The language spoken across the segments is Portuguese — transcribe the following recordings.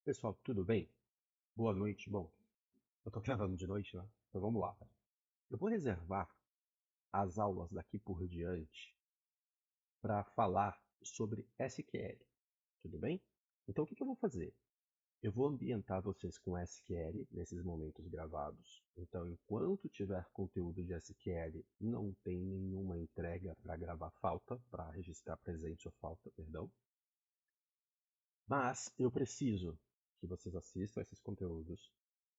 Pessoal, tudo bem? Boa noite. Bom, eu tô gravando de noite, né? Então vamos lá. Eu vou reservar as aulas daqui por diante para falar sobre SQL, tudo bem? Então o que eu vou fazer? Eu vou ambientar vocês com SQL nesses momentos gravados. Então, enquanto tiver conteúdo de SQL, não tem nenhuma entrega para gravar falta, para registrar presente ou falta, perdão. Mas eu preciso que vocês assistam esses conteúdos,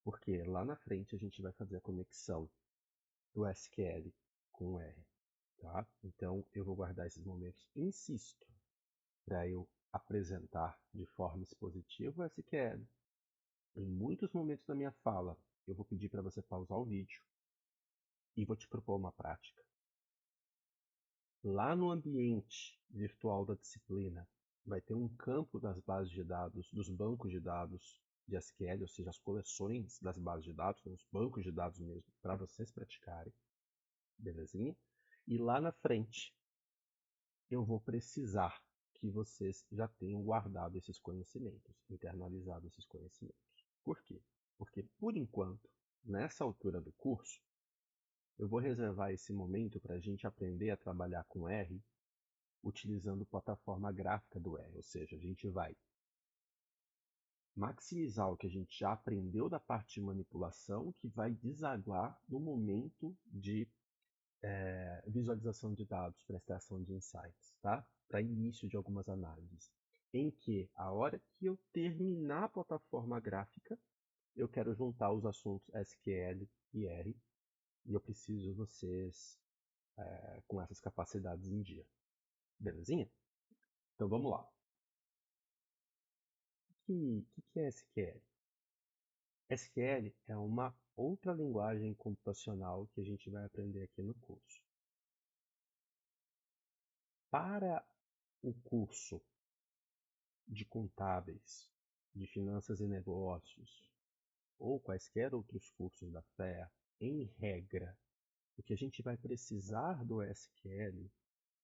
porque lá na frente a gente vai fazer a conexão do SQL com o R, tá? Então eu vou guardar esses momentos, insisto, para eu apresentar de forma expositiva o SQL. Em muitos momentos da minha fala, eu vou pedir para você pausar o vídeo e vou te propor uma prática. Lá no ambiente virtual da disciplina, vai ter um campo das bases de dados, dos bancos de dados de SQL, ou seja, as coleções das bases de dados, os bancos de dados mesmo, para vocês praticarem, belezinha? E lá na frente, eu vou precisar que vocês já tenham guardado esses conhecimentos, internalizado esses conhecimentos. Por quê? Porque, por enquanto, nessa altura do curso, eu vou reservar esse momento para a gente aprender a trabalhar com R utilizando plataforma gráfica do R, ou seja, a gente vai maximizar o que a gente já aprendeu da parte de manipulação, que vai desaguar no momento de visualização de dados para extração de insights, tá? Para início de algumas análises. Em que, a hora que eu terminar a plataforma gráfica, eu quero juntar os assuntos SQL e R, e eu preciso vocês com essas capacidades em dia. Belezinha? Então vamos lá. O que é SQL? SQL é uma outra linguagem computacional que a gente vai aprender aqui no curso. Para o curso de contábeis, de finanças e negócios, ou quaisquer outros cursos da FEA, em regra, o que a gente vai precisar do SQL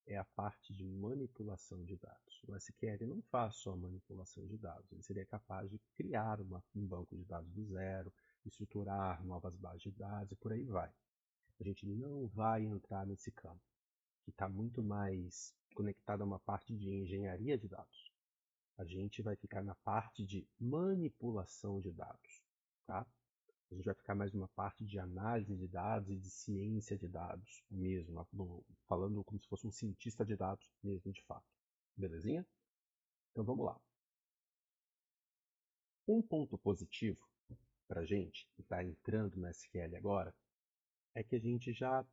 é a parte de manipulação de dados. O SQL não faz só manipulação de dados, ele seria capaz de criar um banco de dados do zero, estruturar novas bases de dados e por aí vai. A gente não vai entrar nesse campo, que está muito mais conectado a uma parte de engenharia de dados. A gente vai ficar na parte de manipulação de dados, tá? A gente vai ficar mais numa parte de análise de dados e de ciência de dados mesmo, falando como se fosse um cientista de dados mesmo de fato. Belezinha? Então vamos lá. Um ponto positivo para a gente que está entrando no SQL agora é que a gente já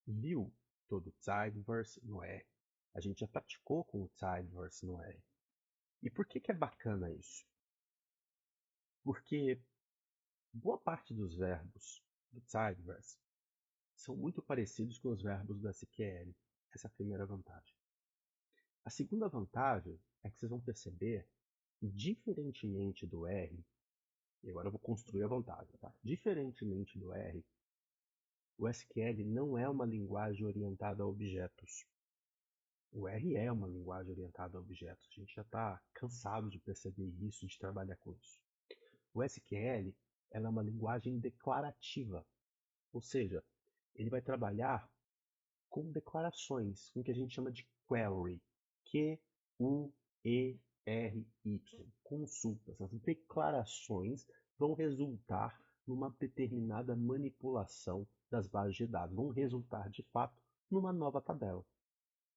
viu todo o Tidyverse no R. A gente já praticou com o Tidyverse no R. E por que é bacana isso? Porque boa parte dos verbos do Tidyverse são muito parecidos com os verbos do SQL. Essa é a primeira vantagem. A segunda vantagem é que vocês vão perceber que, diferentemente do R, e agora eu vou construir a vantagem, tá? Diferentemente do R, o SQL não é uma linguagem orientada a objetos. O R é uma linguagem orientada a objetos. A gente já está cansado de perceber isso, de trabalhar com isso. O SQL ela é uma linguagem declarativa, ou seja, ele vai trabalhar com declarações, com o que a gente chama de query. Q-U-E-R-Y. Consulta. Essas declarações vão resultar numa determinada manipulação das bases de dados. Vão resultar, de fato, numa nova tabela.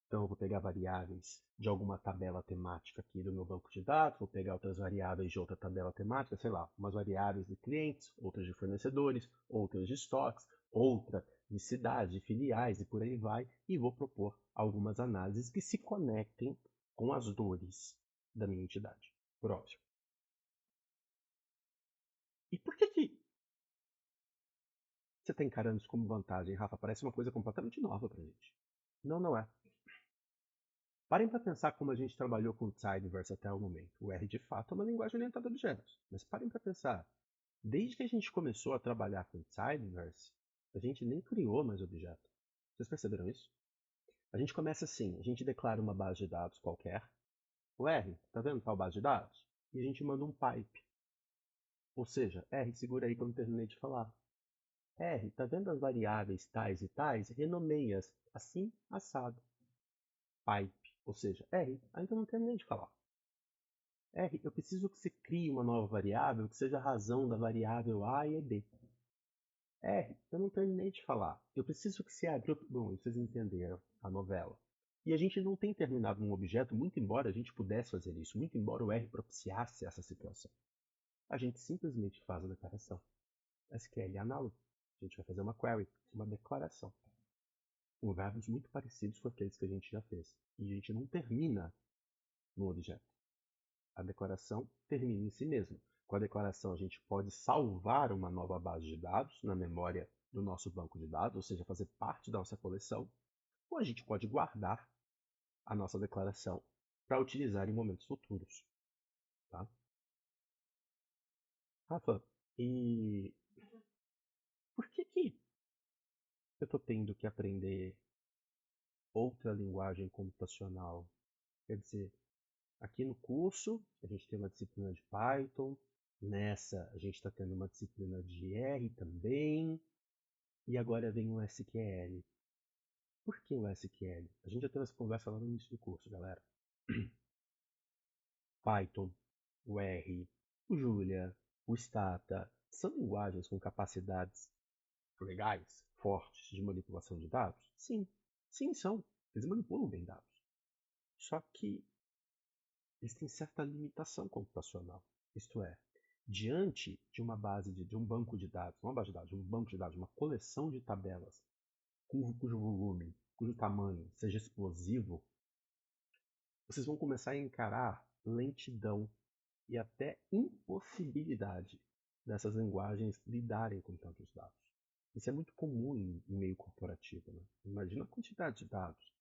Então, eu vou pegar variáveis de alguma tabela temática aqui do meu banco de dados, vou pegar outras variáveis de outra tabela temática, sei lá, umas variáveis de clientes, outras de fornecedores, outras de estoques, outra de cidade, de filiais e por aí vai, e vou propor algumas análises que se conectem com as dores da minha entidade, por óbvio. E por que você está encarando isso como vantagem, Rafa? Parece uma coisa completamente nova pra gente. Não, não é. Parem para pensar como a gente trabalhou com o Tidyverse até o momento. O R de fato é uma linguagem orientada a objetos. Mas parem para pensar. Desde que a gente começou a trabalhar com o Tidyverse, a gente nem criou mais objeto. Vocês perceberam isso? A gente começa assim, a gente declara uma base de dados qualquer. O R, tá vendo tal base de dados? e a gente manda um pipe. Ou seja, R, segura aí que eu não terminei de falar. R, tá vendo as variáveis tais e tais? Renomeia-as assim, assado. Pipe, ou seja, R, ainda não terminei de falar. R, eu preciso que você crie uma nova variável que seja a razão da variável A e B. R, eu não terminei de falar. Eu preciso que você agrupe... Bom, vocês entenderam a novela. E a gente não tem terminado um objeto, muito embora a gente pudesse fazer isso, muito embora o R propiciasse essa situação. A gente simplesmente faz a declaração. SQL é análogo. A gente vai fazer uma query, uma declaração. Com verbos muito parecidos com aqueles que a gente já fez. E a gente não termina no objeto. A declaração termina em si mesma. Com a declaração, a gente pode salvar uma nova base de dados na memória do nosso banco de dados, ou seja, fazer parte da nossa coleção, ou a gente pode guardar a nossa declaração para utilizar em momentos futuros. Tá? Rafa, e por que eu estou tendo que aprender outra linguagem computacional? Quer dizer, aqui no curso a gente tem uma disciplina de Python, nessa a gente está tendo uma disciplina de R também, e agora vem o SQL. Por que o SQL? A gente já teve essa conversa lá no início do curso, galera. Python, o R, o Julia, o Stata, são linguagens com capacidades legais, fortes de manipulação de dados? Sim, sim são. Eles manipulam bem dados. Só que eles têm certa limitação computacional. Isto é, diante de uma base de um banco de dados, uma base de dados, um banco de dados, uma coleção de tabelas cujo volume, cujo tamanho seja explosivo, vocês vão começar a encarar lentidão e até impossibilidade dessas linguagens lidarem com tantos dados. Isso é muito comum em meio corporativo. Né? Imagina a quantidade de dados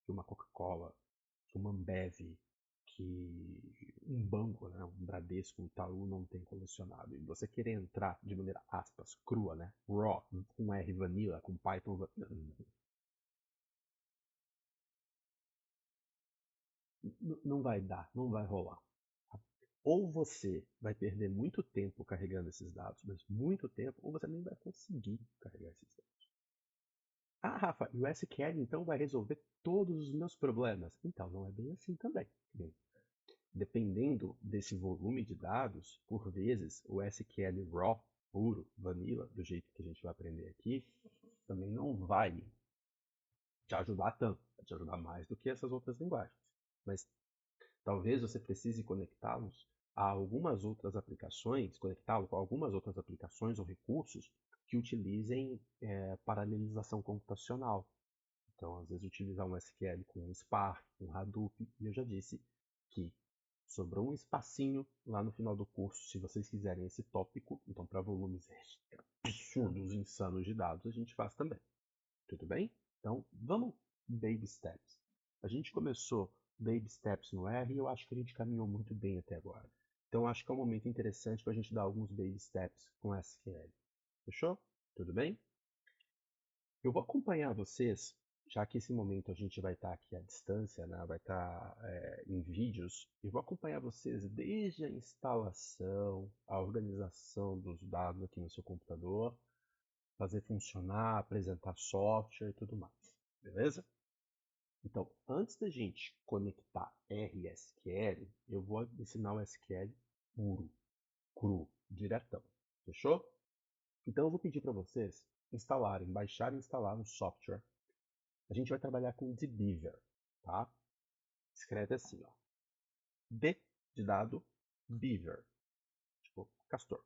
que uma Coca-Cola, que uma Ambev, que um banco, né, um Bradesco, um Itaú não tem colecionado. E você querer entrar de maneira, aspas, crua, né, raw, com R vanilla, com Python não vai dar, não vai rolar. Ou você vai perder muito tempo carregando esses dados, mas muito tempo, ou você nem vai conseguir carregar esses dados. Ah, Rafa, e o SQL então vai resolver todos os meus problemas? Então, não é bem assim também. Bem, dependendo desse volume de dados, por vezes o SQL raw, puro, vanilla, do jeito que a gente vai aprender aqui, também não vai te ajudar tanto, vai te ajudar mais do que essas outras linguagens. Mas talvez você precise conectá-los a algumas outras aplicações, conectá-lo com algumas outras aplicações ou recursos que utilizem paralelização computacional. Então, às vezes, utilizar um SQL com um Spark, um Hadoop, e eu já disse que sobrou um espacinho lá no final do curso, se vocês quiserem esse tópico, então para volumes absurdos, insanos de dados, a gente faz também. Tudo bem? Então, vamos baby steps. A gente começou baby steps no R e eu acho que a gente caminhou muito bem até agora. Então, acho que é um momento interessante para a gente dar alguns baby steps com SQL. Fechou? Tudo bem? Eu vou acompanhar vocês, já que esse momento a gente vai estar aqui à distância, né? Vai estar em vídeos, e vou acompanhar vocês desde a instalação, a organização dos dados aqui no seu computador, fazer funcionar, apresentar software e tudo mais. Beleza? Então, antes da gente conectar R e SQL, eu vou ensinar o SQL puro, cru, diretão. Fechou? Então eu vou pedir para vocês instalarem, baixarem e instalar um software. A gente vai trabalhar com dbeaver, tá? Escreve assim, ó. D de dado, beaver, tipo castor.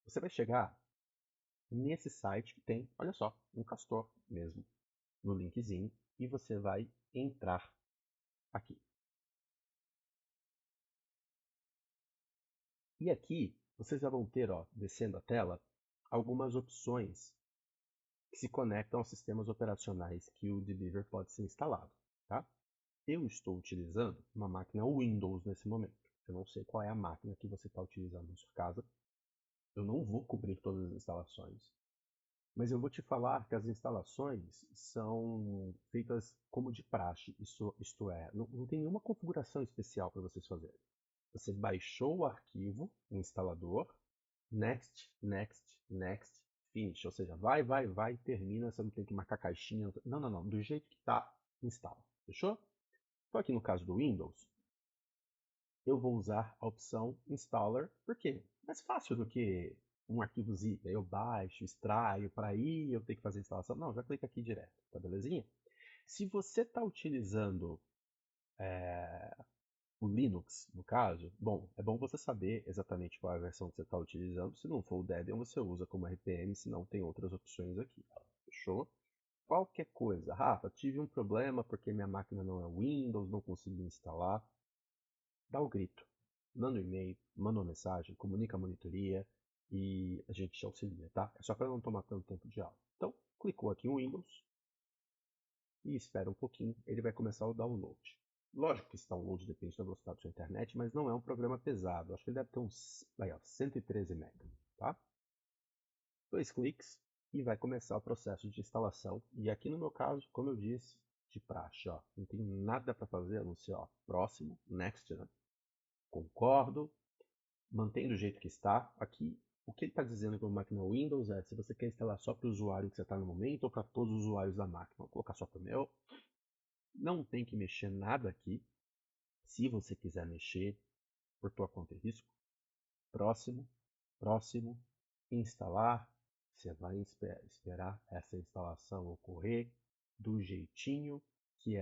Você vai chegar nesse site que tem, olha só, um castor mesmo, no linkzinho, e você vai entrar aqui. E aqui vocês já vão ter, ó, descendo a tela, algumas opções que se conectam aos sistemas operacionais que o dbeaver pode ser instalado. Tá? Eu estou utilizando uma máquina Windows nesse momento. Eu não sei qual é a máquina que você está utilizando na sua casa. Eu não vou cobrir todas as instalações. Mas eu vou te falar que as instalações são feitas como de praxe, isto é, não tem nenhuma configuração especial para vocês fazerem. Você baixou o arquivo, o instalador, next, next, next, finish, ou seja, vai, termina, você não tem que marcar caixinha. Não, do jeito que está, instala, fechou? Então aqui no caso do Windows, eu vou usar a opção Installer, por quê? Mais fácil do que um arquivo zip, aí eu baixo, extraio, para aí eu tenho que fazer a instalação. Não, já clica aqui direto, tá belezinha? Se você está utilizando o Linux, no caso, bom, é bom você saber exatamente qual é a versão que você está utilizando. Se não for o Debian, você usa como RPM, senão tem outras opções aqui. Fechou? Qualquer coisa. Rafa, tive um problema porque minha máquina não é Windows, não consegui instalar. Dá o grito. Manda um e-mail, manda uma mensagem, comunica a monitoria e a gente te auxilia, tá? É só para não tomar tanto tempo de aula. Então, clicou aqui em Windows e espera um pouquinho, ele vai começar o download. Lógico que esse download depende da velocidade da sua internet, mas não é um programa pesado. Acho que ele deve ter uns 113 MB, tá? 2 cliques e vai começar o processo de instalação. E aqui no meu caso, como eu disse, de praxe, ó, não tem nada para fazer a não ser, ó, próximo, next, né? Concordo, mantém do jeito que está. Aqui, o que ele está dizendo para a máquina Windows é se você quer instalar só para o usuário que você está no momento ou para todos os usuários da máquina. Vou colocar só para o meu. Não tem que mexer nada aqui. Se você quiser mexer por tua conta e risco, próximo, próximo, instalar. Você vai esperar essa instalação ocorrer do jeitinho que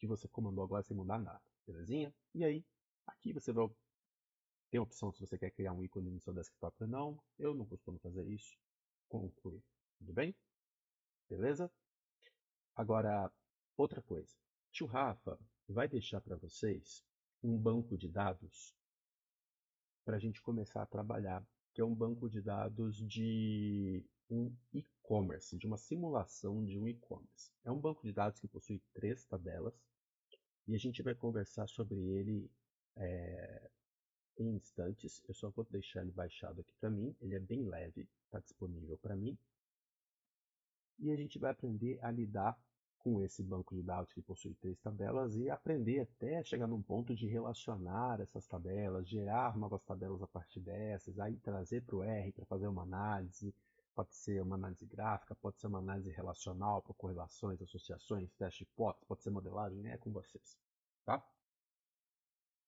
você comandou agora sem mudar nada, belezinha? E aí, aqui você vai ter a opção se você quer criar um ícone no seu desktop ou não. Eu não costumo fazer isso. Concluir. Tudo bem? Beleza? Agora, outra coisa. Tio Rafa vai deixar para vocês um banco de dados para a gente começar a trabalhar, que é um banco de dados de um e-commerce, de uma simulação de um e-commerce. É um banco de dados que possui 3 tabelas e a gente vai conversar sobre ele em instantes. Eu só vou deixar ele baixado aqui para mim. Ele é bem leve, está disponível para mim. E a gente vai aprender a lidar com esse banco de dados que possui 3 tabelas e aprender até chegar num ponto de relacionar essas tabelas, gerar novas tabelas a partir dessas, aí trazer para o R para fazer uma análise. Pode ser uma análise gráfica, pode ser uma análise relacional para correlações, associações, teste de hipótese, pode ser modelagem, é com vocês. Tá?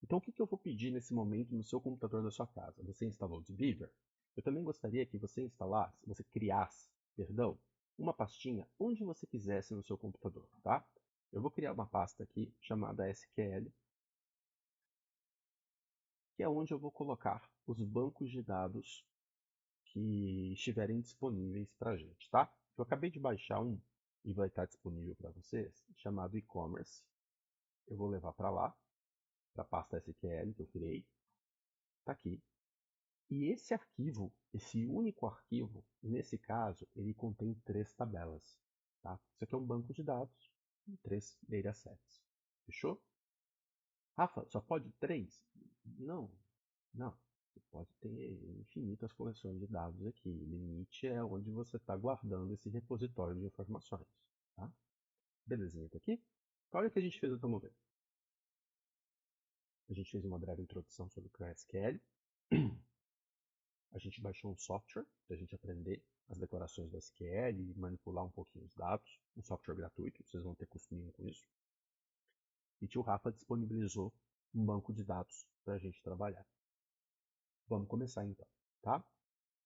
Então, o que eu vou pedir nesse momento no seu computador da sua casa? Você instalou o Dbeaver? Eu também gostaria que você instalasse, você criasse, perdão, uma pastinha onde você quisesse no seu computador, tá? Eu vou criar uma pasta aqui chamada SQL, que é onde eu vou colocar os bancos de dados que estiverem disponíveis para a gente, tá? Eu acabei de baixar um e vai estar disponível para vocês, chamado e-commerce. Eu vou levar para lá, para a pasta SQL que eu criei. Está aqui. E esse arquivo, esse único arquivo, nesse caso, ele contém 3 tabelas. Tá? Isso aqui é um banco de dados com 3 datasets. Fechou? Rafa, só pode 3? Não, não. Você pode ter infinitas coleções de dados aqui. O limite é onde você está guardando esse repositório de informações. Tá? Belezinha, tá aqui? Olha o que a gente fez até o momento. A gente fez uma breve introdução sobre o SQL. A gente baixou um software para a gente aprender as declarações da SQL e manipular um pouquinho os dados. Um software gratuito, vocês vão ter costume com isso. E tio Rafa disponibilizou um banco de dados para a gente trabalhar. Vamos começar então, tá?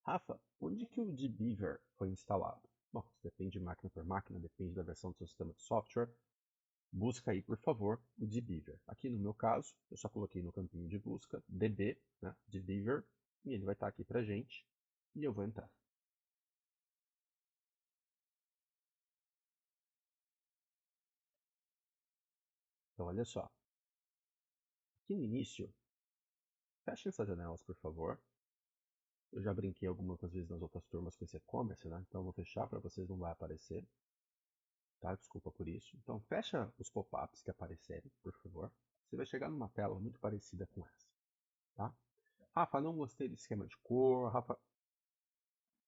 Rafa, onde que o Dbeaver foi instalado? Bom, isso depende de máquina por máquina, depende da versão do seu sistema de software. Busca aí, por favor, o Dbeaver. Aqui no meu caso, eu só coloquei no campinho de busca DB, né, Dbeaver, e ele vai estar aqui para a gente. E eu vou entrar. Então, olha só. Aqui no início, feche essas janelas, por favor. Eu já brinquei algumas vezes nas outras turmas com esse e-commerce, né? Então eu vou fechar para vocês, não vai aparecer. Tá? Desculpa por isso. Então fecha os pop-ups que aparecerem, por favor. Você vai chegar numa tela muito parecida com essa. Tá? Rafa, não gostei do esquema de cor. Rafa,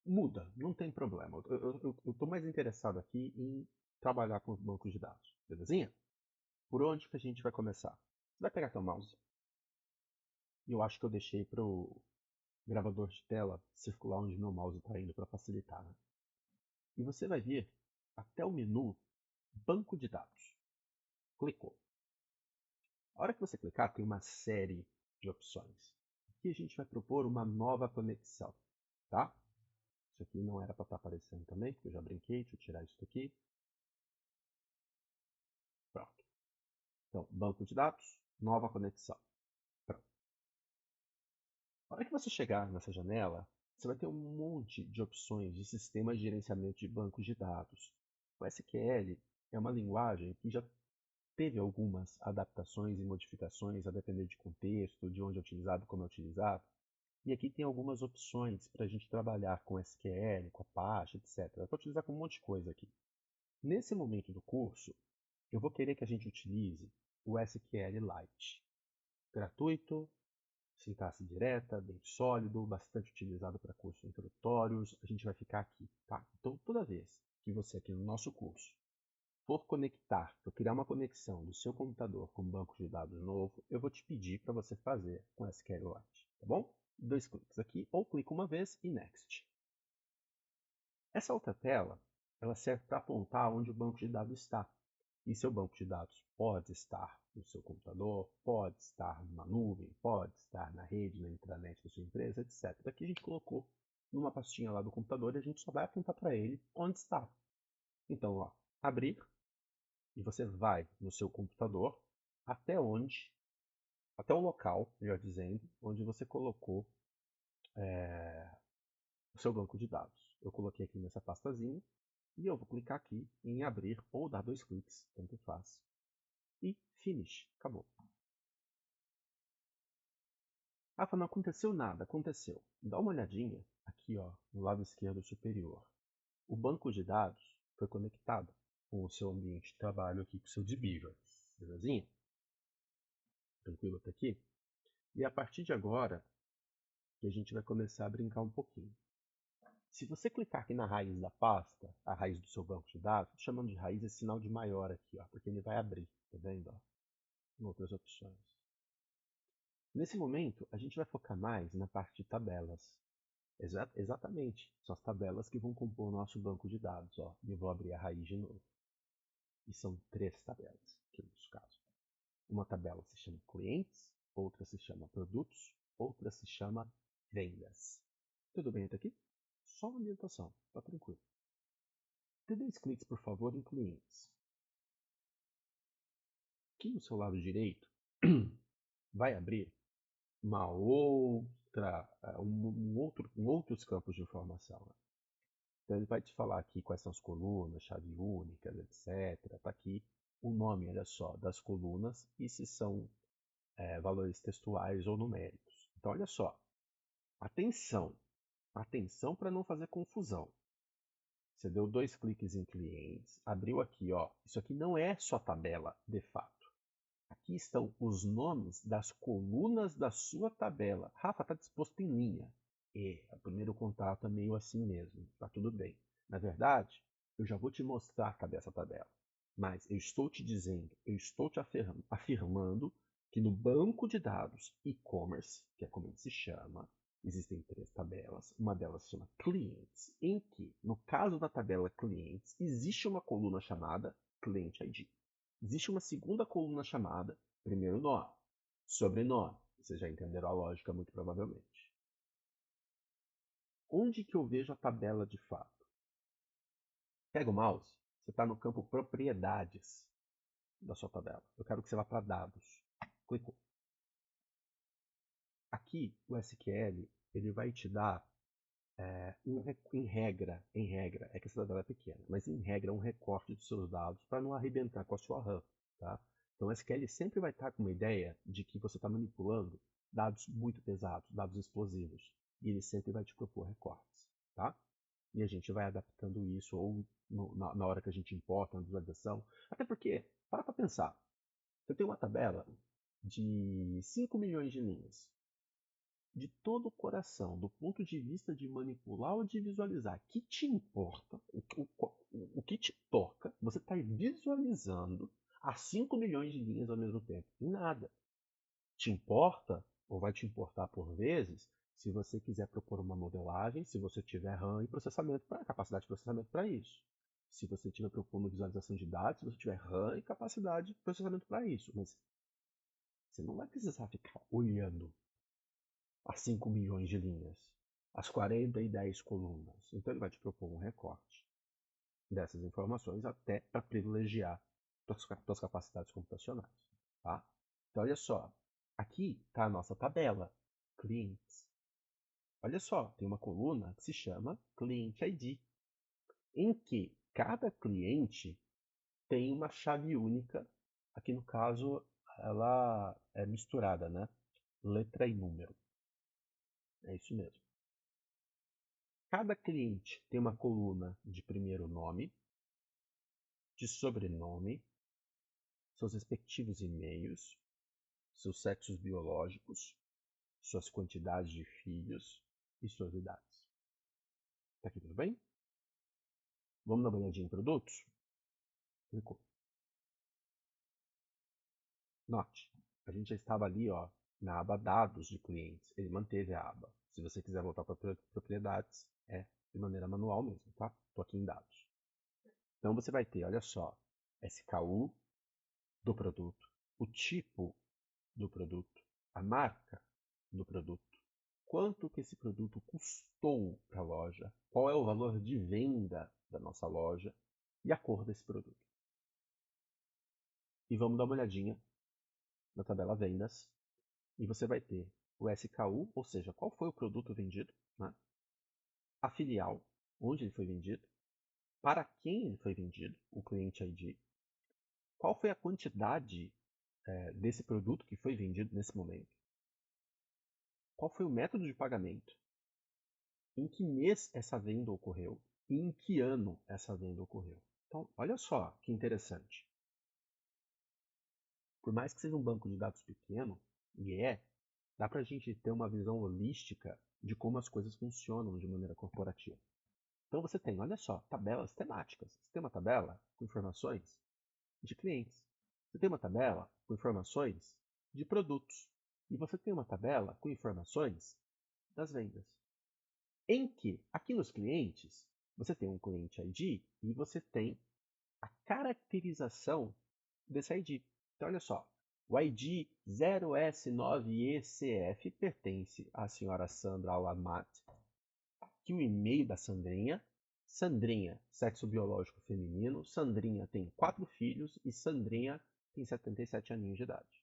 Muda, não tem problema. Eu estou mais interessado aqui em trabalhar com os bancos de dados, belezinha? Por onde que a gente vai começar? Você vai pegar teu mouse. E eu acho que eu deixei para o gravador de tela circular onde meu mouse está indo para facilitar, né? E você vai vir até o menu Banco de Dados. Clicou. A hora que você clicar, tem uma série de opções. Aqui a gente vai propor uma nova conexão, tá? Isso aqui não era para estar aparecendo também, porque eu já brinquei. Deixa eu tirar isso aqui. Pronto. Então, banco de dados, nova conexão. Pronto. A hora que você chegar nessa janela, você vai ter um monte de opções de sistema de gerenciamento de bancos de dados. O SQL é uma linguagem que já teve algumas adaptações e modificações a depender de contexto, de onde é utilizado, como é utilizado. E aqui tem algumas opções para a gente trabalhar com SQL, com Apache, etc. Eu vou utilizar com um monte de coisa aqui. Nesse momento do curso, eu vou querer que a gente utilize o SQLite. Gratuito, sintaxe direta, bem sólido, bastante utilizado para cursos introdutórios. A gente vai ficar aqui, tá? Então, toda vez que você aqui no nosso curso for conectar, for criar uma conexão do seu computador com um banco de dados novo, eu vou te pedir para você fazer com SQLite, tá bom? 2 cliques aqui, ou clica uma vez e Next. Essa outra tela, ela serve para apontar onde o banco de dados está. E seu banco de dados pode estar no seu computador, pode estar numa nuvem, pode estar na rede, na intranet da sua empresa, etc. Aqui a gente colocou numa pastinha lá do computador e a gente só vai apontar para ele onde está. Então, ó, abrir, e você vai no seu computador até até o local, melhor dizendo, onde você colocou o seu banco de dados. Eu coloquei aqui nessa pastazinha e eu vou clicar aqui em abrir ou dar 2 cliques, tanto faz. E finish, acabou. Rafa, não aconteceu nada. Aconteceu. Dá uma olhadinha aqui, ó, no lado esquerdo superior. O banco de dados foi conectado com o seu ambiente de trabalho aqui, com o seu DBeaver. Belezinha? Tranquilo até aqui? E a partir de agora, que a gente vai começar a brincar um pouquinho. Se você clicar aqui na raiz da pasta, a raiz do seu banco de dados, chamando de raiz esse sinal de maior aqui, ó, porque ele vai abrir, tá vendo? Ó, em outras opções. Nesse momento, a gente vai focar mais na parte de tabelas. Exatamente, são as tabelas que vão compor o nosso banco de dados. Ó. E eu vou abrir a raiz de novo. E são 3 tabelas, aqui no nosso caso. Uma tabela se chama clientes, outra se chama produtos, outra se chama vendas. Tudo bem até aqui? Só uma ambientação, tá tranquilo. Dê 2 cliques, por favor, em clientes. Aqui no seu lado direito, vai abrir uma outra, outros campos de informação. Então ele vai te falar aqui quais são as colunas, chave únicas, etc. Está aqui o nome, olha só, das colunas e se são valores textuais ou numéricos. Então olha só, atenção, atenção para não fazer confusão. Você deu 2 cliques em clientes, abriu aqui, ó. Isso aqui não é só tabela, de fato. Aqui estão os nomes das colunas da sua tabela. Rafa, está disposto em linha. O primeiro contato é meio assim mesmo, tá tudo bem. Na verdade, eu já vou te mostrar cadê essa tabela. Mas eu estou te dizendo, eu estou te afirmando que no banco de dados e-commerce, que é como ele se chama, existem 3 tabelas. Uma delas se chama clientes, em que, no caso da tabela clientes, existe uma coluna chamada client ID. Existe uma segunda coluna chamada primeiro nome, sobrenome. Vocês já entenderam a lógica muito provavelmente. Onde que eu vejo a tabela de fato? Pega o mouse, você está no campo propriedades da sua tabela. Eu quero que você vá para dados. Clicou. Aqui o SQL ele vai te dar em regra, é que essa tabela é pequena, mas em regra um recorte dos seus dados para não arrebentar com a sua RAM. Tá? Então o SQL sempre vai estar com uma ideia de que você está manipulando dados muito pesados, dados explosivos, e ele sempre vai te propor recortes. Tá? E a gente vai adaptando isso ou na hora que a gente importa na visualização. Até porque, para pensar, eu tenho uma tabela de 5 milhões de linhas. de todo o coração, do ponto de vista de manipular ou de visualizar, que te importa, o que te toca, você está visualizando a 5 milhões de linhas ao mesmo tempo. Em nada. Te importa, ou vai te importar por vezes, se você quiser propor uma modelagem, se você tiver RAM e processamento capacidade de processamento para isso. Se você estiver propondo visualização de dados, se você tiver RAM e capacidade de processamento para isso. Mas você não vai precisar ficar olhando as 5 milhões de linhas, as 40 e 10 colunas. Então ele vai te propor um recorte dessas informações até para privilegiar suas capacidades computacionais. Tá? Então olha só, aqui está a nossa tabela, clientes. Olha só, tem uma coluna que se chama Client ID, em que cada cliente tem uma chave única. Aqui no caso, ela é misturada, né? Letra e número. É isso mesmo. Cada cliente tem uma coluna de primeiro nome, de sobrenome, seus respectivos e-mails, seus sexos biológicos, suas quantidades de filhos e suas idades. Tá aqui tudo bem? Vamos dar uma olhadinha em produtos? Clicou. Note, a gente já estava ali, ó, na aba dados de clientes. Ele manteve a aba. Se você quiser voltar para propriedades, é de maneira manual mesmo, tá? Estou aqui em dados. Então você vai ter, olha só, SKU do produto, o tipo do produto, a marca do produto, quanto que esse produto custou para a loja, qual é o valor de venda da nossa loja e a cor desse produto. E vamos dar uma olhadinha na tabela vendas e você vai ter o SKU, ou seja, qual foi o produto vendido, né? A filial, onde ele foi vendido, para quem ele foi vendido, o cliente ID, qual foi a quantidade desse produto que foi vendido nesse momento, qual foi o método de pagamento, em que mês essa venda ocorreu e em que ano essa venda ocorreu. Então, olha só que interessante. Por mais que seja um banco de dados pequeno, dá para a gente ter uma visão holística de como as coisas funcionam de maneira corporativa. Então você tem, olha só, tabelas temáticas. Você tem uma tabela com informações de clientes. Você tem uma tabela com informações de produtos. E você tem uma tabela com informações das vendas. Em que, aqui nos clientes, você tem um cliente ID e você tem a caracterização desse ID. Então, olha só, o ID 0S9ECF pertence à senhora Sandra Alamat. Aqui o e-mail da Sandrinha. Sandrinha, sexo biológico feminino. Sandrinha tem 4 filhos e Sandrinha tem 77 aninhos de idade.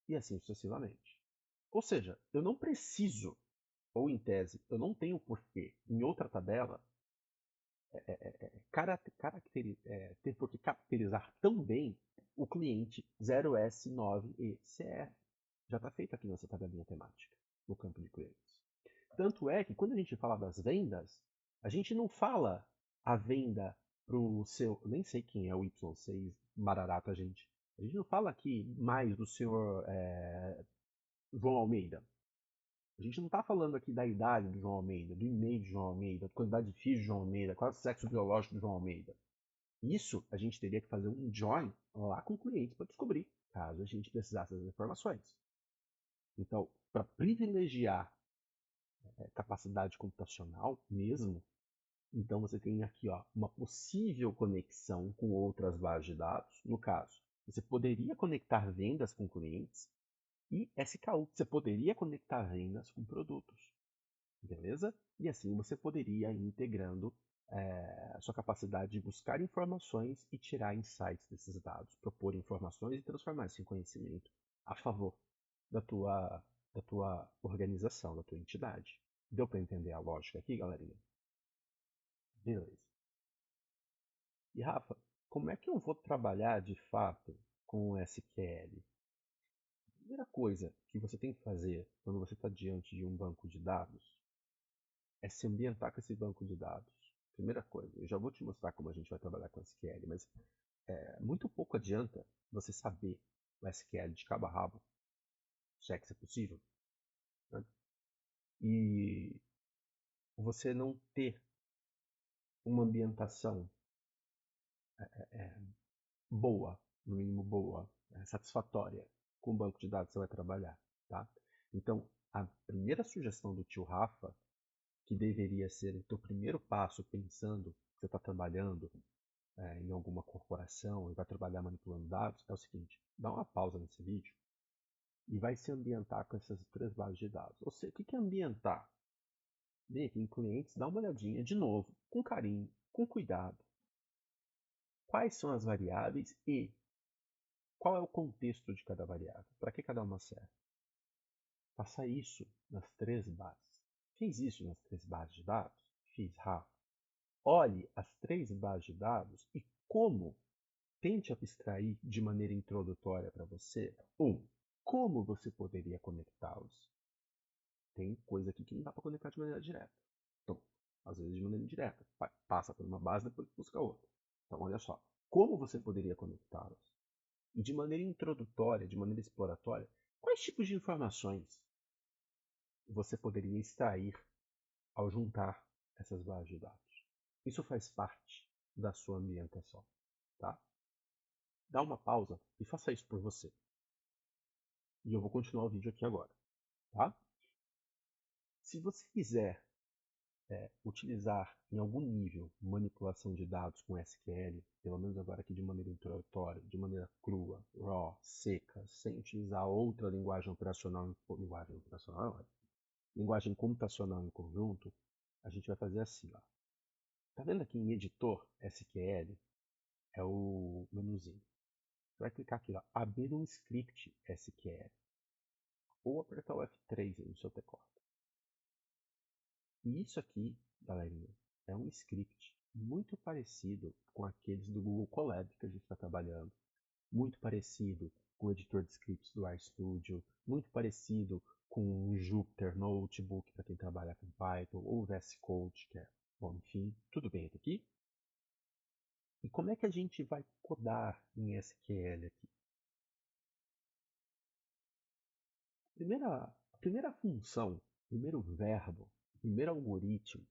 E assim sucessivamente. Ou seja, eu não preciso, ou em tese, eu não tenho porquê, em outra tabela, ter por que caracterizar tão bem o cliente 0S9ECF. Já está feito aqui nessa tabelinha temática, no campo de clientes. Tanto é que quando a gente fala das vendas, a gente não fala a venda para o seu. Nem sei quem é o Y6 Mararata, gente. A gente não fala aqui mais do senhor João Almeida. A gente não está falando aqui da idade do João Almeida, do e-mail de João Almeida, da quantidade de filhos de João Almeida, qual é o sexo biológico do João Almeida. Isso a gente teria que fazer um join lá com o cliente para descobrir, caso a gente precisasse das informações. Então, para privilegiar capacidade computacional mesmo, então você tem aqui uma possível conexão com outras bases de dados. No caso, você poderia conectar vendas com clientes e SKU. Você poderia conectar vendas com produtos. Beleza? E assim você poderia ir integrando a sua capacidade de buscar informações e tirar insights desses dados, propor informações e transformar isso em conhecimento a favor da tua organização, da tua entidade. Deu para entender a lógica aqui, galerinha? Beleza. E Rafa, como é que eu vou trabalhar de fato com o SQL? A primeira coisa que você tem que fazer quando você está diante de um banco de dados é se ambientar com esse banco de dados. Primeira coisa, eu já vou te mostrar como a gente vai trabalhar com SQL, mas muito pouco adianta você saber o SQL de cabo a rabo, se é que isso é possível. né? E você não ter uma ambientação boa, no mínimo boa, satisfatória, com o banco de dados que você vai trabalhar, tá? Então, a primeira sugestão do tio Rafa, que deveria ser o teu primeiro passo pensando que você está trabalhando em alguma corporação e vai trabalhar manipulando dados, é o seguinte: dá uma pausa nesse vídeo e vai se ambientar com essas 3 bases de dados. Ou seja, o que é ambientar? Vem aqui em clientes, dá uma olhadinha de novo, com carinho, com cuidado. Quais são as variáveis e qual é o contexto de cada variável? Para que cada uma serve? Faça isso nas 3 bases. Fiz isso nas 3 bases de dados? Fiz, Rafa. Olhe as 3 bases de dados e tente abstrair de maneira introdutória para você. Como você poderia conectá-los? Tem coisa aqui que não dá para conectar de maneira direta. Então, às vezes de maneira indireta. Passa por uma base, depois busca outra. Então, olha só. Como você poderia conectá-los? E de maneira introdutória, de maneira exploratória, quais tipos de informações você poderia extrair ao juntar essas bases de dados? Isso faz parte da sua ambientação, tá? Dá uma pausa e faça isso por você. E eu vou continuar o vídeo aqui agora, tá? Se você quiser utilizar em algum nível manipulação de dados com SQL, pelo menos agora aqui de maneira introdutória, de maneira crua, raw, seca, sem utilizar outra linguagem computacional em conjunto, a gente vai fazer assim, ó. Tá vendo aqui em editor SQL? É o menuzinho. Você vai clicar aqui, ó, abrir um script SQL. Ou apertar o F3 aí no seu teclado. E isso aqui, galerinha, é um script muito parecido com aqueles do Google Colab que a gente está trabalhando. Muito parecido com o editor de scripts do RStudio. Muito parecido com o Jupyter Notebook para quem trabalha com Python. Ou o VS Code, que é, bom, enfim, tudo bem até aqui? E como é que a gente vai codar em SQL aqui? A primeira função, o primeiro verbo, o primeiro algoritmo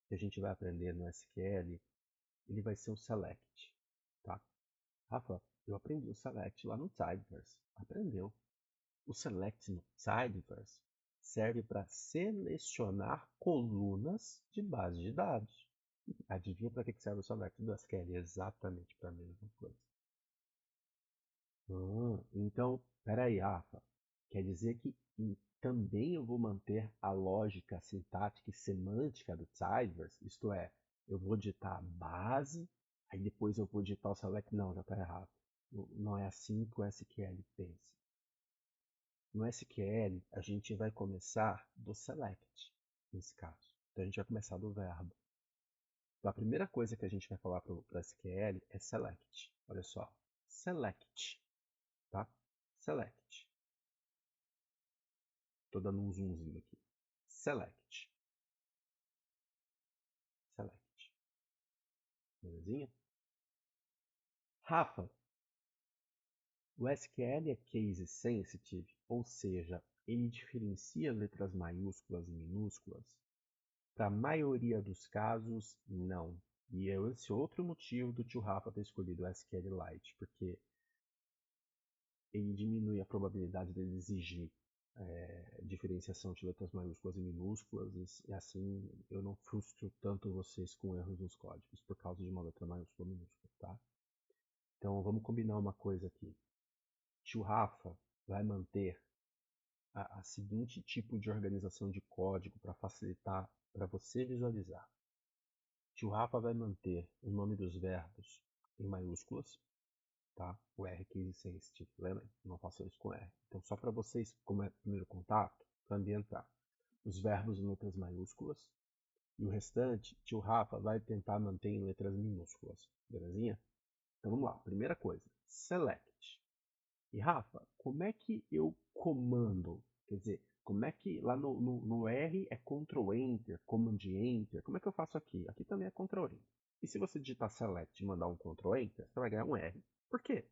que a gente vai aprender no SQL, ele vai ser o select, tá? Rafa, eu aprendi o select lá no Tidyverse. Aprendeu. O select no Tidyverse serve para selecionar colunas de base de dados. Adivinha para que serve o select do SQL? Exatamente para a mesma coisa. Então, peraí, Rafa. Quer dizer que também eu vou manter a lógica sintática e semântica do Tidyverse? Isto é, eu vou digitar a base, aí depois eu vou digitar o select? Não, já está errado. Não é assim que o SQL pensa. No SQL, a gente vai começar do select, nesse caso. Então, a gente vai começar do verbo. Então, a primeira coisa que a gente vai falar para o SQL é select. Olha só. Select. Tá? Select. Estou dando um zoomzinho aqui. Select. Select. Belezinha? Rafa, o SQL é case sensitive, ou seja, ele diferencia letras maiúsculas e minúsculas? Para a maioria dos casos, não. E é esse outro motivo do tio Rafa ter escolhido o SQLite, porque ele diminui a probabilidade de exigir diferenciação de letras maiúsculas e minúsculas, e assim eu não frustro tanto vocês com erros nos códigos por causa de uma letra maiúscula ou minúscula, tá? Então vamos combinar uma coisa aqui. Tio Rafa vai manter a seguinte tipo de organização de código para facilitar para você visualizar. Tio Rafa vai manter o nome dos verbos em maiúsculas, tá? O R case sensitive, lembra? Não faço isso com R. Então, só para vocês, como é primeiro contato, para ambientar. Os verbos em letras maiúsculas e o restante, tio Rafa vai tentar manter em letras minúsculas, belezinha? Então, vamos lá. Primeira coisa, select. E Rafa, como é que eu comando? Quer dizer, como é que lá no R é Ctrl Enter, Command Enter? Como é que eu faço aqui? Aqui também é Ctrl Enter. E se você digitar Select e mandar um Ctrl Enter, você vai ganhar um R. Por quê?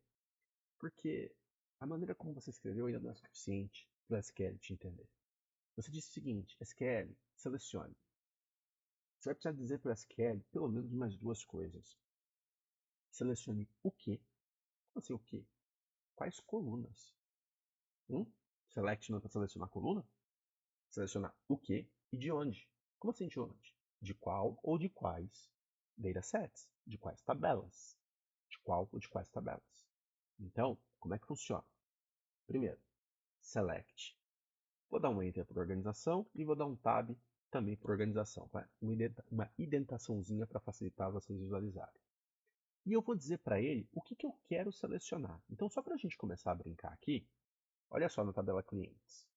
Porque a maneira como você escreveu ainda não é suficiente para o SQL te entender. Você disse o seguinte, SQL, selecione. Você vai precisar dizer para o SQL pelo menos mais duas coisas. Selecione o quê? Como assim o quê? Quais colunas? Select não é para selecionar coluna? Selecionar o quê e de onde? Como assim de onde? De qual ou de quais datasets? De quais tabelas? De qual ou de quais tabelas? Então, como é que funciona? Primeiro, select. Vou dar um Enter por organização e vou dar um Tab também por organização. Uma indentaçãozinha para facilitar vocês visualizarem. E eu vou dizer para ele o que eu quero selecionar. Então, só para a gente começar a brincar aqui, olha só na tabela clientes.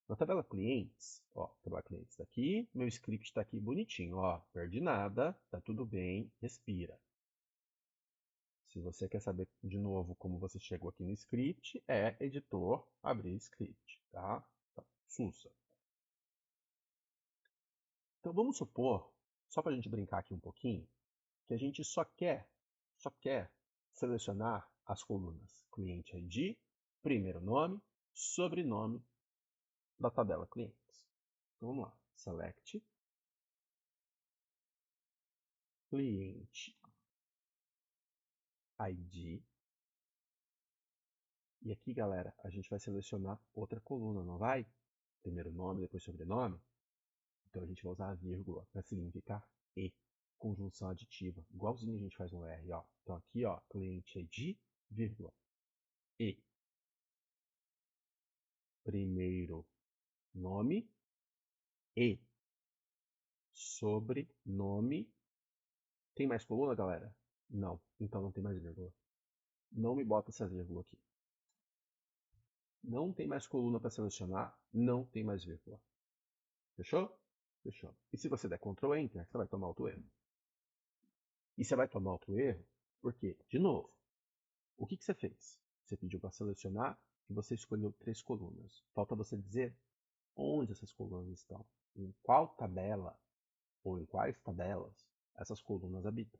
Na tabela clientes, ó, tabela clientes daqui, meu script está aqui bonitinho, ó, perdi nada, tá tudo bem, respira. Se você quer saber de novo como você chegou aqui no script, é editor, abrir script, tá? Sussa. Então vamos supor, só para a gente brincar aqui um pouquinho, que a gente só quer selecionar as colunas cliente ID, primeiro nome, sobrenome da tabela clientes. Então vamos lá, select cliente ID. E aqui, galera, a gente vai selecionar outra coluna, não vai? Primeiro nome, depois sobrenome. Então a gente vai usar a vírgula para significar e. Conjunção aditiva, igualzinho a gente faz no R, ó. Então aqui, ó, cliente ID, vírgula, e. Primeiro nome e sobrenome. Tem mais coluna, galera? Não, então não tem mais vírgula. Não me bota essa vírgula aqui. Não tem mais coluna para selecionar, não tem mais vírgula. Fechou? Fechou. E se você der Ctrl Enter, você vai tomar outro erro. E você vai tomar outro erro porque, de novo, o que você fez? Você pediu para selecionar e você escolheu 3 colunas. Falta você dizer onde essas colunas estão, em qual tabela ou em quais tabelas essas colunas habitam.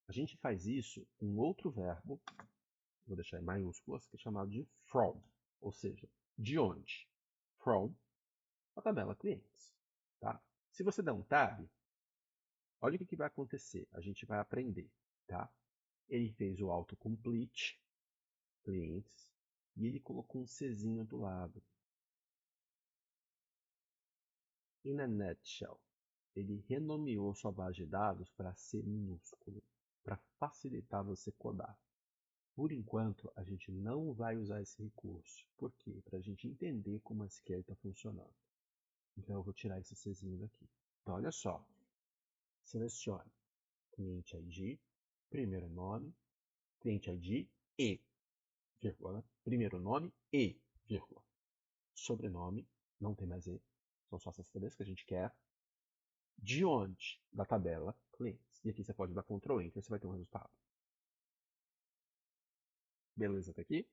A gente faz isso com outro verbo, vou deixar em maiúsculas, que é chamado de from, ou seja, de onde? From a tabela clientes. Tá? Se você der um tab, olha o que vai acontecer. A gente vai aprender. Tá? Ele fez o autocomplete, clientes, e ele colocou um Czinho do lado. In a nutshell, ele renomeou sua base de dados para C minúsculo, para facilitar você codar. Por enquanto, a gente não vai usar esse recurso. Por quê? Para a gente entender como a SQL está funcionando. Então, eu vou tirar esse Czinho daqui. Então, olha só. Selecione cliente ID, primeiro nome, cliente ID e, vírgula, primeiro nome e, vírgula, sobrenome, não tem mais E, são só essas três que a gente quer, de onde? Da tabela clientes. E aqui você pode dar Ctrl Enter, você vai ter um resultado. Beleza até aqui?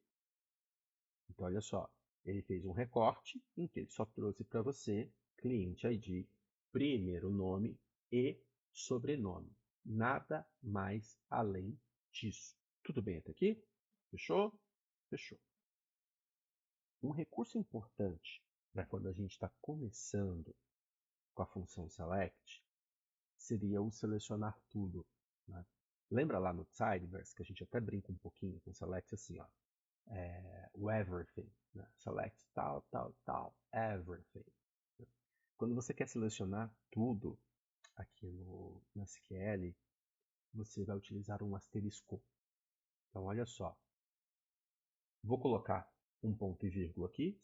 Então, olha só, ele fez um recorte em que ele só trouxe para você cliente ID, primeiro nome e sobrenome. Nada mais além disso. Tudo bem até aqui? Fechou? Fechou. Um recurso importante para quando a gente está começando com a função select seria o selecionar tudo. Né? Lembra lá no Tidyverse que a gente até brinca um pouquinho com select assim, ó. O everything, né? Select tal, tal, tal, everything. Quando você quer selecionar tudo aqui no SQL, você vai utilizar um asterisco. Então, olha só. Vou colocar um ponto e vírgula aqui,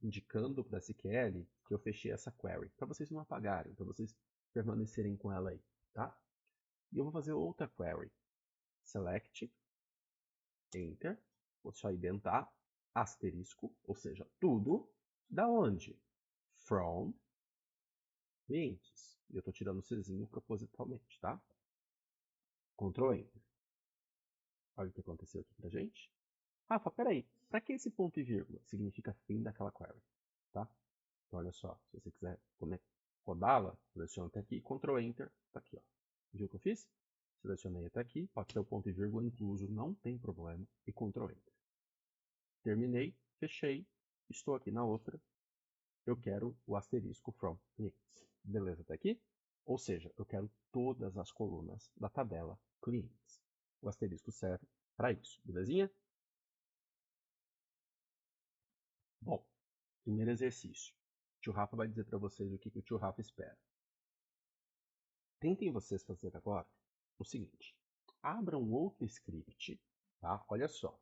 indicando para a SQL que eu fechei essa query, para vocês não apagarem, para vocês permanecerem com ela aí, tá? E eu vou fazer outra query. Select, Enter, vou só identar, asterisco, ou seja, tudo, da onde? From clientes. E eu estou tirando o Czinho propositalmente, tá? Ctrl Enter. Olha o que aconteceu aqui pra gente. Rafa, peraí, para que esse ponto e vírgula? Significa fim daquela query, tá? Então, olha só, se você quiser rodá-la, seleciona até aqui, Ctrl Enter, tá aqui, ó. Viu o que eu fiz? Selecionei até aqui, pode ter o ponto e vírgula incluso, não tem problema, e Ctrl Enter. Terminei, fechei, estou aqui na outra, eu quero o asterisco from clients. Beleza, até aqui? Ou seja, eu quero todas as colunas da tabela clients. O asterisco serve para isso, belezinha? Bom, primeiro exercício. O tio Rafa vai dizer para vocês o que o tio Rafa espera. Tentem vocês fazer agora o seguinte. Abram outro script, tá? Olha só.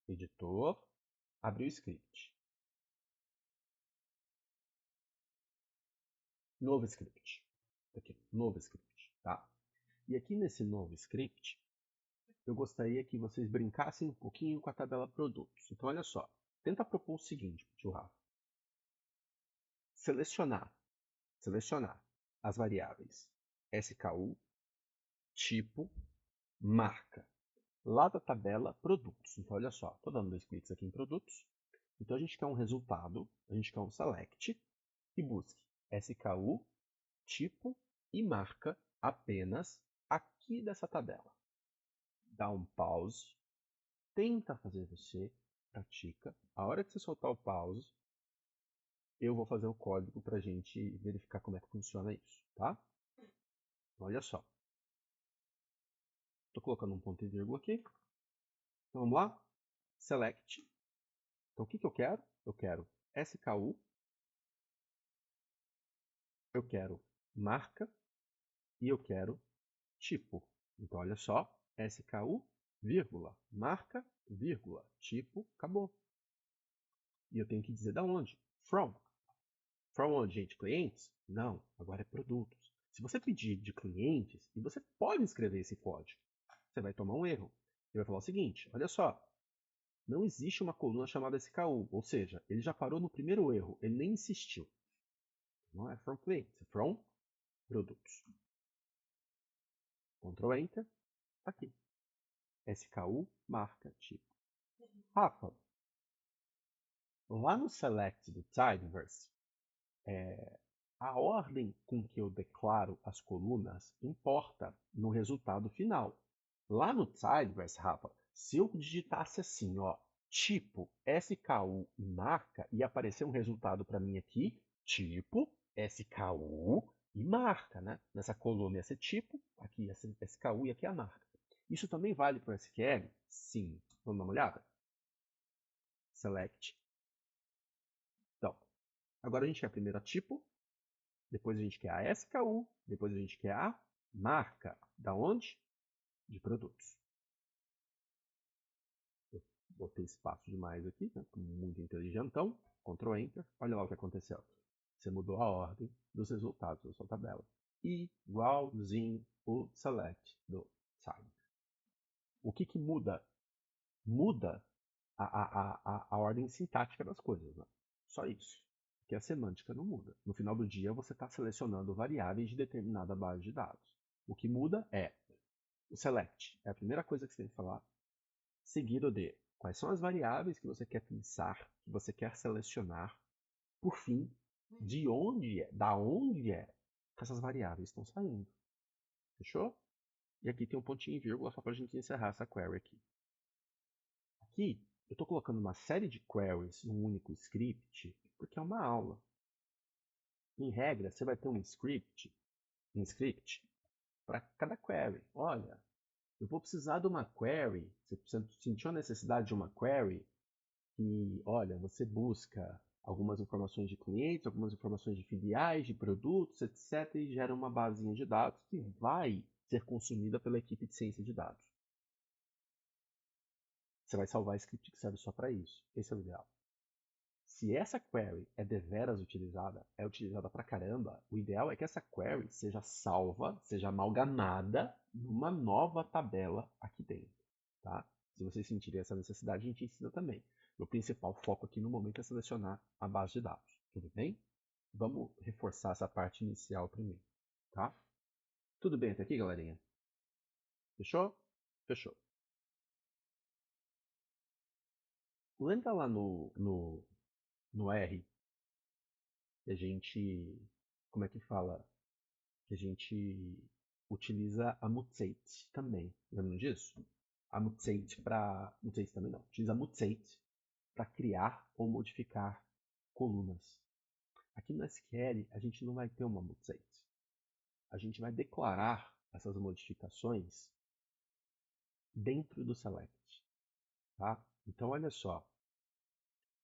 Editor, abriu o script. Novo script. Aqui, novo script, tá? E aqui nesse novo script, eu gostaria que vocês brincassem um pouquinho com a tabela produtos. Então, olha só. Tenta propor o seguinte, tio Rafa. Selecionar as variáveis SKU, tipo, marca, lá da tabela produtos. Então, olha só, estou dando 2 cliques aqui em produtos. Então, a gente quer um resultado, a gente quer um select, que busque SKU, tipo e marca apenas aqui dessa tabela. Dá um pause, tenta fazer você, pratica. A hora que você soltar o pause, eu vou fazer o código para a gente verificar como é que funciona isso, tá? Olha só. Estou colocando um ponto e vírgula aqui. Então, vamos lá? Select. Então, o que eu quero? Eu quero SKU. Eu quero marca. E eu quero tipo. Então, olha só. SKU, vírgula, marca, vírgula, tipo, acabou. E eu tenho que dizer da onde? From. From onde, gente? Clientes? Não, agora é produtos. Se você pedir de clientes, e você pode escrever esse código, você vai tomar um erro. Ele vai falar o seguinte, olha só, não existe uma coluna chamada SKU, ou seja, ele já parou no primeiro erro, ele nem insistiu. Não é from clients, é from produtos. Ctrl Enter, aqui. SKU, marca, tipo. Rafa, lá no select do Tidyverse, a ordem com que eu declaro as colunas importa no resultado final. Lá no Tidyverse, Rafa, se eu digitasse assim, ó, tipo SKU e marca, ia aparecer um resultado para mim aqui, tipo SKU e marca, né? Nessa coluna ia ser tipo, aqui ia ser SKU e aqui a marca. Isso também vale para o SQL? Sim. Vamos dar uma olhada? Select. Então, agora a gente quer primeiro a tipo, depois a gente quer a SKU, depois a gente quer a marca. Da onde? De produtos. Eu botei espaço demais aqui, né? Muito inteligentão. Ctrl Enter. Olha lá o que aconteceu. Você mudou a ordem dos resultados da sua tabela. Igualzinho o select do side. O que muda? Muda a ordem sintática das coisas. Né? Só isso. Porque a semântica não muda. No final do dia, você está selecionando variáveis de determinada base de dados. O que muda é o select. É a primeira coisa que você tem que falar. Seguido de quais são as variáveis que você quer pensar, que você quer selecionar. Por fim, da onde é que essas variáveis estão saindo. Fechou? E aqui tem um pontinho e vírgula só para a gente encerrar essa query aqui. Aqui, eu estou colocando uma série de queries num único script, porque é uma aula. Em regra, você vai ter um script para cada query. Olha, eu vou precisar de uma query, você sentiu a necessidade de uma query que, olha, você busca algumas informações de clientes, algumas informações de filiais, de produtos, etc. e gera uma basinha de dados que vai ser consumida pela equipe de ciência de dados. Você vai salvar script que serve só para isso. Esse é o ideal. Se essa query é deveras utilizada, é utilizada pra caramba, o ideal é que essa query seja salva, seja amalgamada numa nova tabela aqui dentro. Tá? Se vocês sentirem essa necessidade, a gente ensina também. O principal foco aqui no momento é selecionar a base de dados. Tudo bem? Vamos reforçar essa parte inicial primeiro. Tá? Tudo bem até aqui, galerinha? Fechou? Fechou. Entra lá no R, que a gente, como é que fala? Que a gente utiliza a mutate também. Lembram disso? A mutate para... Mutate também não. Utiliza a mutate para criar ou modificar colunas. Aqui no SQL, a gente não vai ter uma mutate. A gente vai declarar essas modificações dentro do select. Tá? Então, olha só.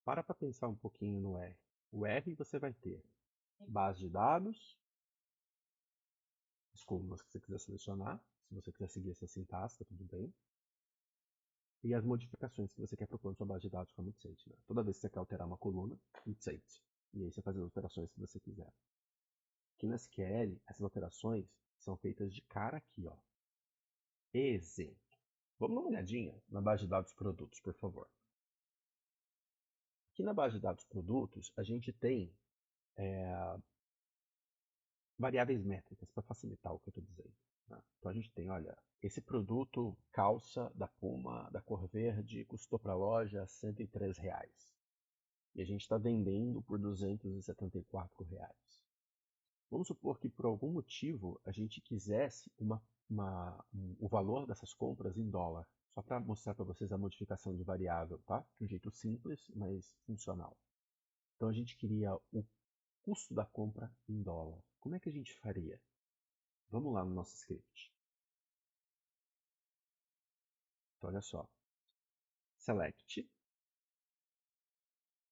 Para pensar um pouquinho no R. O R você vai ter base de dados, as colunas que você quiser selecionar. Se você quiser seguir essa sintaxe, tá tudo bem. E as modificações que você quer propor na sua base de dados com a mutate. Né? Toda vez que você quer alterar uma coluna, mutate. E aí você faz as alterações que você quiser. Aqui no SQL, essas alterações são feitas de cara aqui. Ó. Exemplo. Vamos dar uma olhadinha na base de dados produtos, por favor. Aqui na base de dados produtos, a gente tem variáveis métricas para facilitar o que eu estou dizendo. Tá? Então a gente tem, olha, esse produto calça da Puma, da cor verde, custou para a loja R$ 103. E a gente está vendendo por R$ 274. Vamos supor que por algum motivo a gente quisesse o valor dessas compras em dólar. Só para mostrar para vocês a modificação de variável, tá? De um jeito simples, mas funcional. Então a gente queria o custo da compra em dólar. Como é que a gente faria? Vamos lá no nosso script. Então olha só. Select.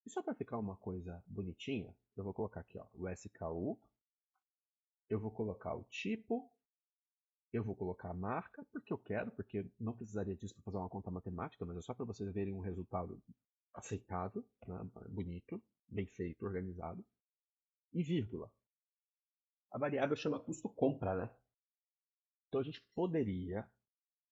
E só para ficar uma coisa bonitinha, eu vou colocar aqui ó, o SKU. Eu vou colocar o tipo. Eu vou colocar a marca, porque eu quero, porque não precisaria disso para fazer uma conta matemática, mas é só para vocês verem um resultado aceitável, né? Bonito, bem feito, organizado. E vírgula. A variável chama custo compra, né? Então a gente poderia,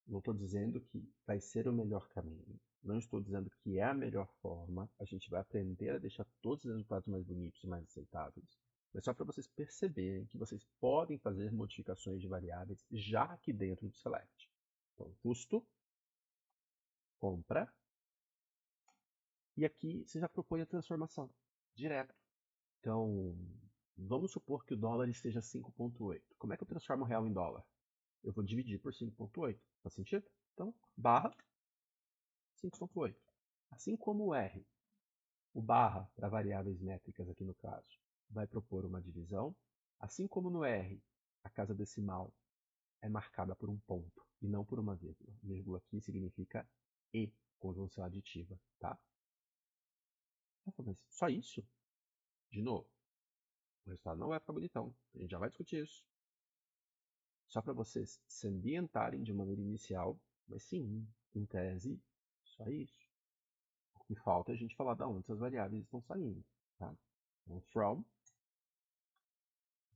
não estou dizendo que vai ser o melhor caminho, não estou dizendo que é a melhor forma, a gente vai aprender a deixar todos os resultados mais bonitos e mais aceitáveis. Mas só para vocês perceberem que vocês podem fazer modificações de variáveis já aqui dentro do select. Então, custo, compra, e aqui você já propõe a transformação direto. Então, vamos supor que o dólar esteja 5,8. Como é que eu transformo o real em dólar? Eu vou dividir por 5,8. Faz sentido? Então, barra 5,8. Assim como o R, o barra para variáveis métricas aqui no caso, vai propor uma divisão. Assim como no R, a casa decimal é marcada por um ponto e não por uma vírgula. Vírgula aqui significa E, conjunção aditiva, tá? Mas só isso? De novo, o resultado não vai ficar bonitão. A gente já vai discutir isso. Só para vocês se ambientarem de maneira inicial, mas sim, em tese, só isso. O que falta é a gente falar de onde essas variáveis estão saindo. Tá? Então, from,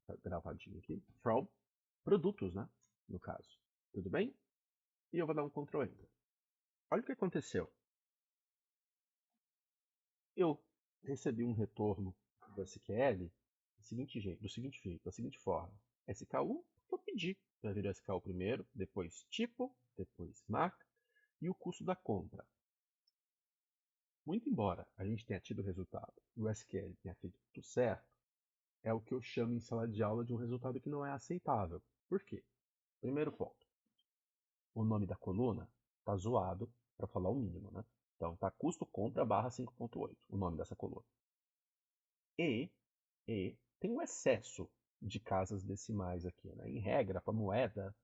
tá gravadinho aqui, from produtos, né? No caso. Tudo bem? E eu vou dar um Ctrl Enter. Olha o que aconteceu. Eu recebi um retorno do SQL do seguinte jeito, da seguinte forma. SKU, eu pedi para vir o SKU primeiro, depois tipo, depois marca e o custo da compra. Muito embora a gente tenha tido o resultado e o SQL tenha feito tudo certo, é o que eu chamo em sala de aula de um resultado que não é aceitável. Por quê? Primeiro ponto. O nome da coluna está zoado, para falar o mínimo, né? Então tá custo compra barra 5,8, o nome dessa coluna. E tem um excesso de casas decimais aqui. Né? Em regra, para moeda,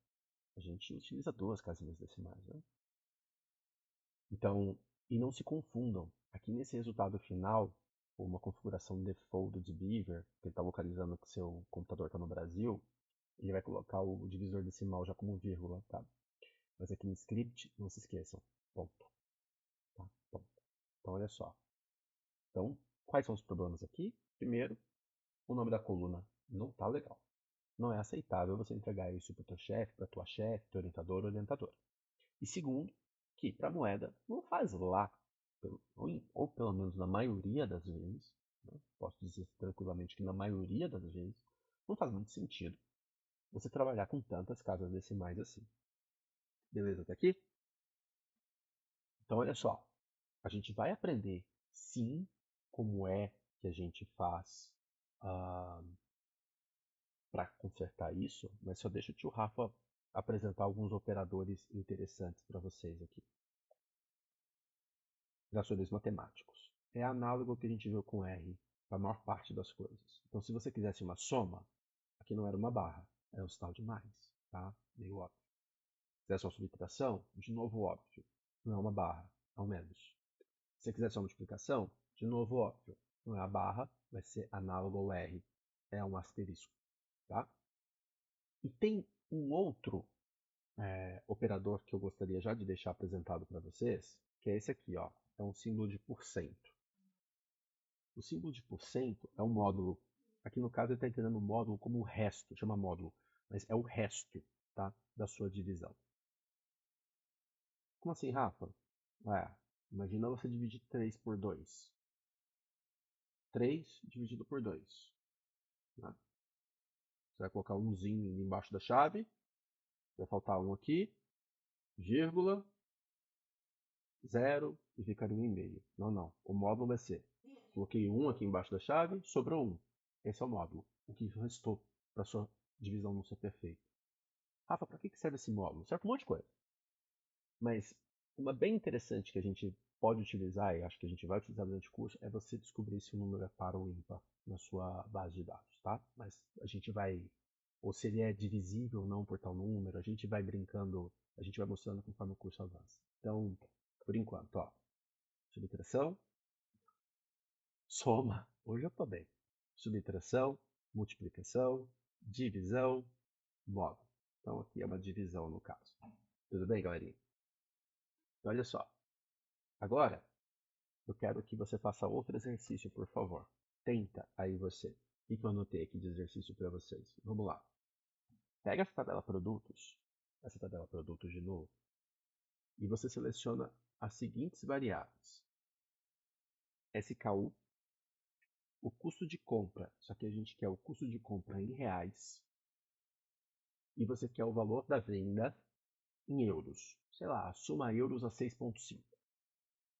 a gente utiliza 2 casinhas decimais. Né? Então, e não se confundam. Aqui nesse resultado final, uma configuração default de Beaver, que ele está localizando que seu computador está no Brasil, ele vai colocar o divisor decimal já como vírgula. Tá? Mas aqui no script, não se esqueçam. Ponto. Tá? Ponto. Então, olha só. Então, quais são os problemas aqui? Primeiro, o nome da coluna não está legal. Não é aceitável você entregar isso para o teu chefe, para a tua chefe, teu orientador ou orientadora. E segundo, que para a moeda não faz lá, ou pelo menos na maioria das vezes, né, posso dizer tranquilamente que na maioria das vezes, não faz muito sentido você trabalhar com tantas casas decimais assim. Beleza até aqui? Então olha só, a gente vai aprender sim como é que a gente faz para consertar isso, mas só deixa o tio Rafa apresentar alguns operadores interessantes para vocês aqui. Operadores matemáticos. É análogo ao que a gente viu com R para a maior parte das coisas. Então, se você quisesse uma soma, aqui não era uma barra, era um sinal de mais, tá? Meio óbvio. Se quisesse uma subtração, de novo óbvio, não é uma barra, é um menos. Se você quisesse uma multiplicação, de novo óbvio, não é a barra, vai ser análogo ao R, é um asterisco, tá? E tem um outro operador que eu gostaria já de deixar apresentado para vocês, que é esse aqui, ó, é um símbolo de porcento. O símbolo de porcento é um módulo, aqui no caso ele está entendendo o módulo como o resto, chama módulo, mas é o resto, tá, da sua divisão. Como assim, Rafa? Imagina você dividir 3 por 2. 3 dividido por 2. Né? Você vai colocar umzinho embaixo da chave, vai faltar um aqui, vírgula, 0 e ficaria 1,5. Não. O módulo vai ser, coloquei 1 aqui embaixo da chave, sobrou 1. Esse é o módulo. O que restou para sua divisão não ser perfeita. Rafa, para que serve esse módulo? Serve para um monte de coisa. Mas uma bem interessante que a gente pode utilizar, e acho que a gente vai utilizar durante o curso, é você descobrir se o número é par ou ímpar na sua base de dados, tá? Mas a gente vai, ou se ele é divisível ou não por tal número, a gente vai brincando, a gente vai mostrando conforme o curso avança. Então, por enquanto, ó, subtração, soma, hoje eu tô bem. Subtração, multiplicação, divisão, módulo. Então aqui é uma divisão no caso. Tudo bem, galerinha? Então, olha só. Agora, eu quero que você faça outro exercício, por favor. Tenta aí você. O que eu anotei aqui de exercício para vocês? Vamos lá. Pega essa tabela produtos de novo, e você seleciona as seguintes variáveis. SKU, o custo de compra, só que a gente quer o custo de compra em reais, e você quer o valor da venda em euros. Sei lá, soma euros a 6,5.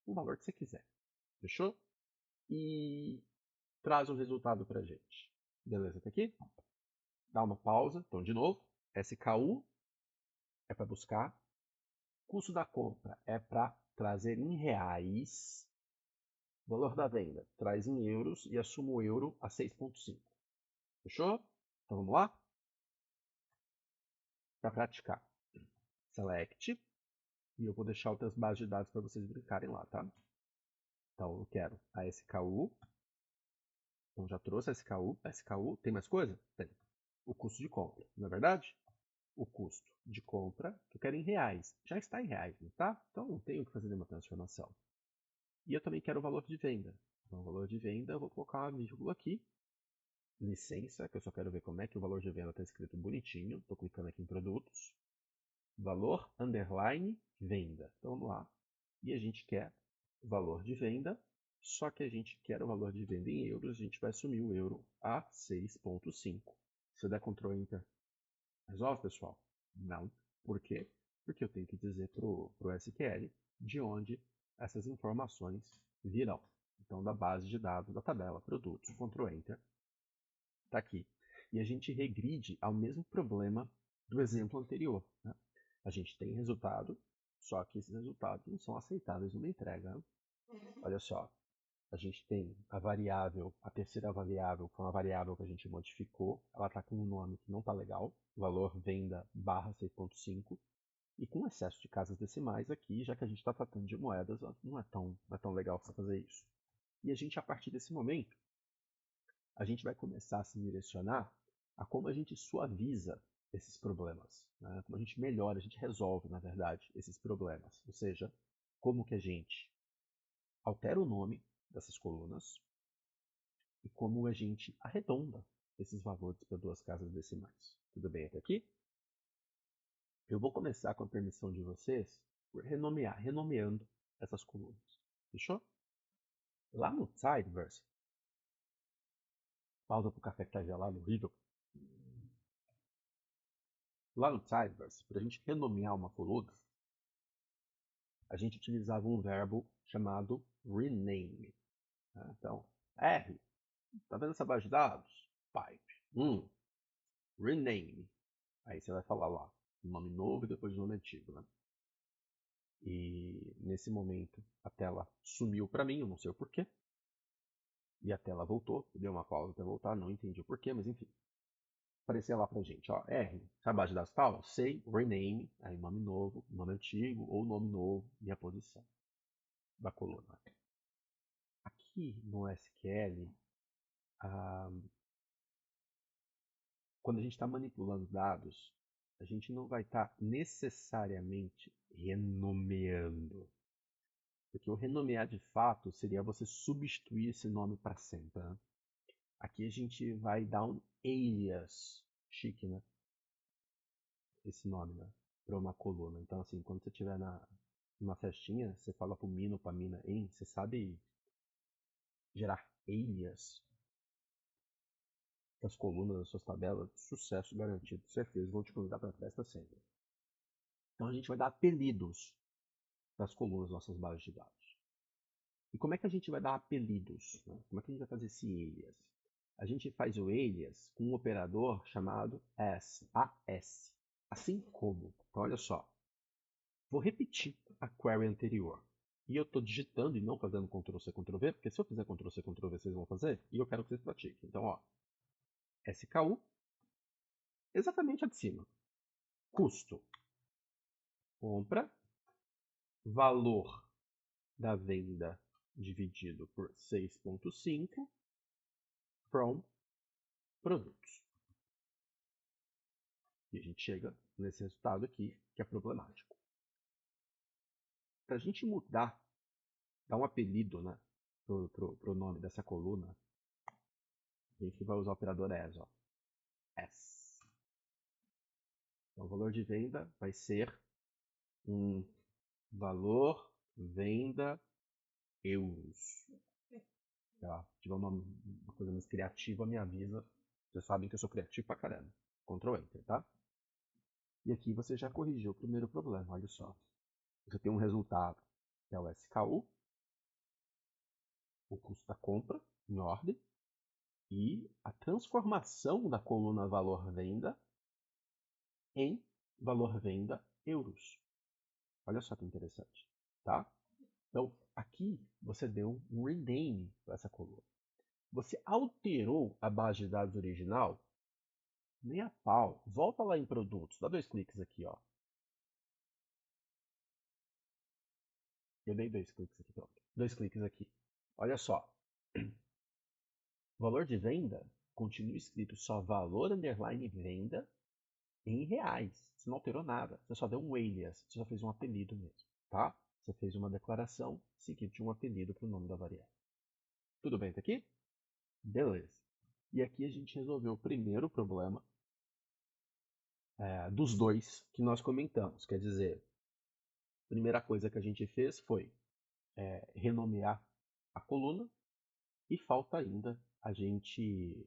O valor que você quiser. Fechou? E traz o resultado para a gente. Beleza, tá aqui? Dá uma pausa. Então, de novo, SKU é para buscar. Custo da compra é para trazer em reais. Valor da venda traz em euros e assumo o euro a 6,5. Fechou? Então vamos lá? Para praticar. Select. E eu vou deixar outras bases de dados para vocês brincarem lá, tá? Então eu quero a SKU. Então já trouxe a SKU. SKU tem mais coisa? Tem. O custo de compra, não é verdade? O custo de compra, que eu quero em reais. Já está em reais, não tá? Então não tenho que fazer nenhuma transformação. E eu também quero o valor de venda. Então, o valor de venda, eu vou colocar uma vírgula aqui. Licença, que eu só quero ver como é que o valor de venda está escrito bonitinho. Estou clicando aqui em produtos. Valor, underline, venda. Então, vamos lá. E a gente quer o valor de venda, só que a gente quer o valor de venda em euros. A gente vai assumir o euro a 6,5. Se eu der Ctrl Enter, resolve, pessoal? Não. Por quê? Porque eu tenho que dizer para o SQL de onde essas informações virão. Então, da base de dados da tabela produtos, Ctrl Enter, está aqui. E a gente regride ao mesmo problema do exemplo anterior. Né? A gente tem resultado, só que esses resultados não são aceitáveis numa entrega. Né? Olha só, a gente tem a variável, a terceira variável, que foi uma variável que a gente modificou, ela está com um nome que não está legal, valor venda barra 6,5, e com excesso de casas decimais aqui, já que a gente está tratando de moedas, não é tão legal você fazer isso. E a gente, a partir desse momento, a gente vai começar a se direcionar a como a gente suaviza esses problemas, né? Como a gente melhora, a gente resolve, na verdade, esses problemas. Ou seja, como que a gente altera o nome dessas colunas e como a gente arredonda esses valores para duas casas decimais. Tudo bem até aqui? Eu vou começar, com a permissão de vocês, por renomeando essas colunas. Fechou? Lá no Sideverse, pausa para o café que está gelado, horrível. Lá no Sideverse, para a gente renomear uma coluna, a gente utilizava um verbo chamado rename. Né? Então, R, tá vendo essa base de dados? Pipe. Rename. Aí você vai falar lá, nome novo e depois nome antigo. Né? E nesse momento a tela sumiu para mim, eu não sei o porquê. E a tela voltou, deu uma pausa até voltar, não entendi o porquê, mas enfim. Aparecia lá pra gente, ó, R, sabe a base de dados tal? Say, rename, aí nome novo, nome antigo, ou nome novo, e a posição da coluna. Aqui no SQL, quando a gente está manipulando dados, a gente não vai estar necessariamente renomeando. Porque o renomear de fato seria você substituir esse nome para sempre. Né? Aqui a gente vai dar um alias, chique, né? Esse nome, né? Para uma coluna. Então, assim, quando você estiver numa festinha, você fala para o Mino, para a Mina, hein? Você sabe gerar alias das colunas, das suas tabelas? Sucesso garantido, certeza. Vou te convidar para a festa sempre. Então, a gente vai dar apelidos das colunas das nossas bases de dados. E como é que a gente vai dar apelidos? Né? Como é que a gente vai fazer esse alias? A gente faz o alias com um operador chamado as, AS. Assim como, então olha só, vou repetir a query anterior. E eu estou digitando e não fazendo Ctrl+C, Ctrl+V, porque se eu fizer Ctrl+C, Ctrl+V, vocês vão fazer, e eu quero que vocês pratiquem. Então, ó, SKU, exatamente a de cima. Custo, compra, valor da venda dividido por 6.5, from, produtos. E a gente chega nesse resultado aqui, que é problemático. Para a gente mudar, dar um apelido, né, pro nome dessa coluna, a gente vai usar o operador as, ó. S. Então, o valor de venda vai ser um valor venda euros. Tá? Se tiver uma coisa mais criativa, me avisa. Vocês sabem que eu sou criativo pra caramba. Ctrl Enter, tá? E aqui você já corrigiu o primeiro problema, olha só. Você tem um resultado, que é o SKU, o custo da compra, em ordem, e a transformação da coluna valor-venda em valor-venda euros. Olha só que interessante, tá? Então, aqui você deu um rename para essa coluna. Você alterou a base de dados original? Nem a pau. Volta lá em produtos, dá 2 cliques aqui, ó. Eu dei 2 cliques aqui, pronto. 2 cliques aqui. Olha só. Valor de venda continua escrito só valor underline venda em reais. Você não alterou nada. Você só deu um alias. Você só fez um apelido mesmo, tá? Você fez uma declaração seguida de um apelido para o nome da variável. Tudo bem até aqui? Beleza. E aqui a gente resolveu o primeiro problema dos dois que nós comentamos. Quer dizer, a primeira coisa que a gente fez foi renomear a coluna e falta ainda a gente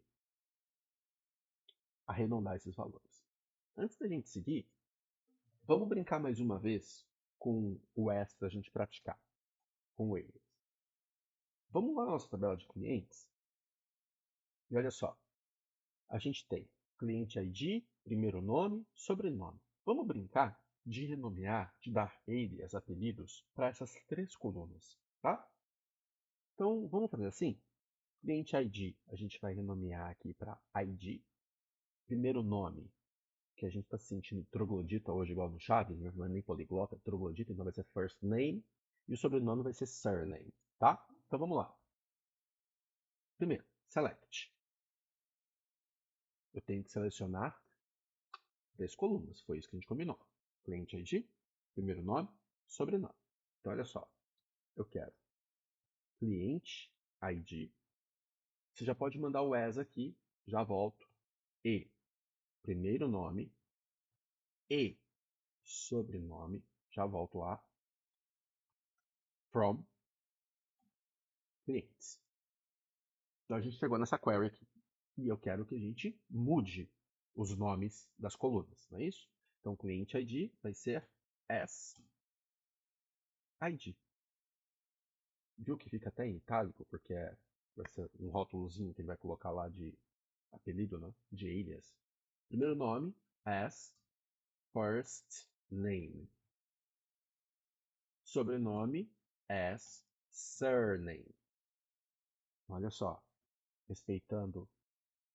arredondar esses valores. Antes da gente seguir, vamos brincar mais uma vez com o as para a gente praticar com ele. Vamos lá na nossa tabela de clientes e olha só, a gente tem cliente ID, primeiro nome, sobrenome. Vamos brincar de renomear, de dar alias, apelidos para essas 3 colunas, tá? Então, vamos fazer assim? Cliente ID, a gente vai renomear aqui para ID. Primeiro nome, que a gente está se sentindo troglodita hoje, igual no Chaves, né? Não é nem poliglota, é troglodita, então vai ser first name. E o sobrenome vai ser surname, tá? Então vamos lá. Primeiro, select. Eu tenho que selecionar 3 colunas, foi isso que a gente combinou. Cliente ID, primeiro nome, sobrenome. Então olha só, eu quero cliente ID. Você já pode mandar o as aqui, já volto. E primeiro nome e sobrenome, já volto lá. From clientes. Então a gente chegou nessa query aqui. E eu quero que a gente mude os nomes das colunas, não é isso? Então cliente ID vai ser as ID. Viu que fica até em itálico, porque vai ser um rótulozinho que ele vai colocar lá de apelido, né? De alias. Primeiro nome, as first name. Sobrenome, as surname. Olha só, respeitando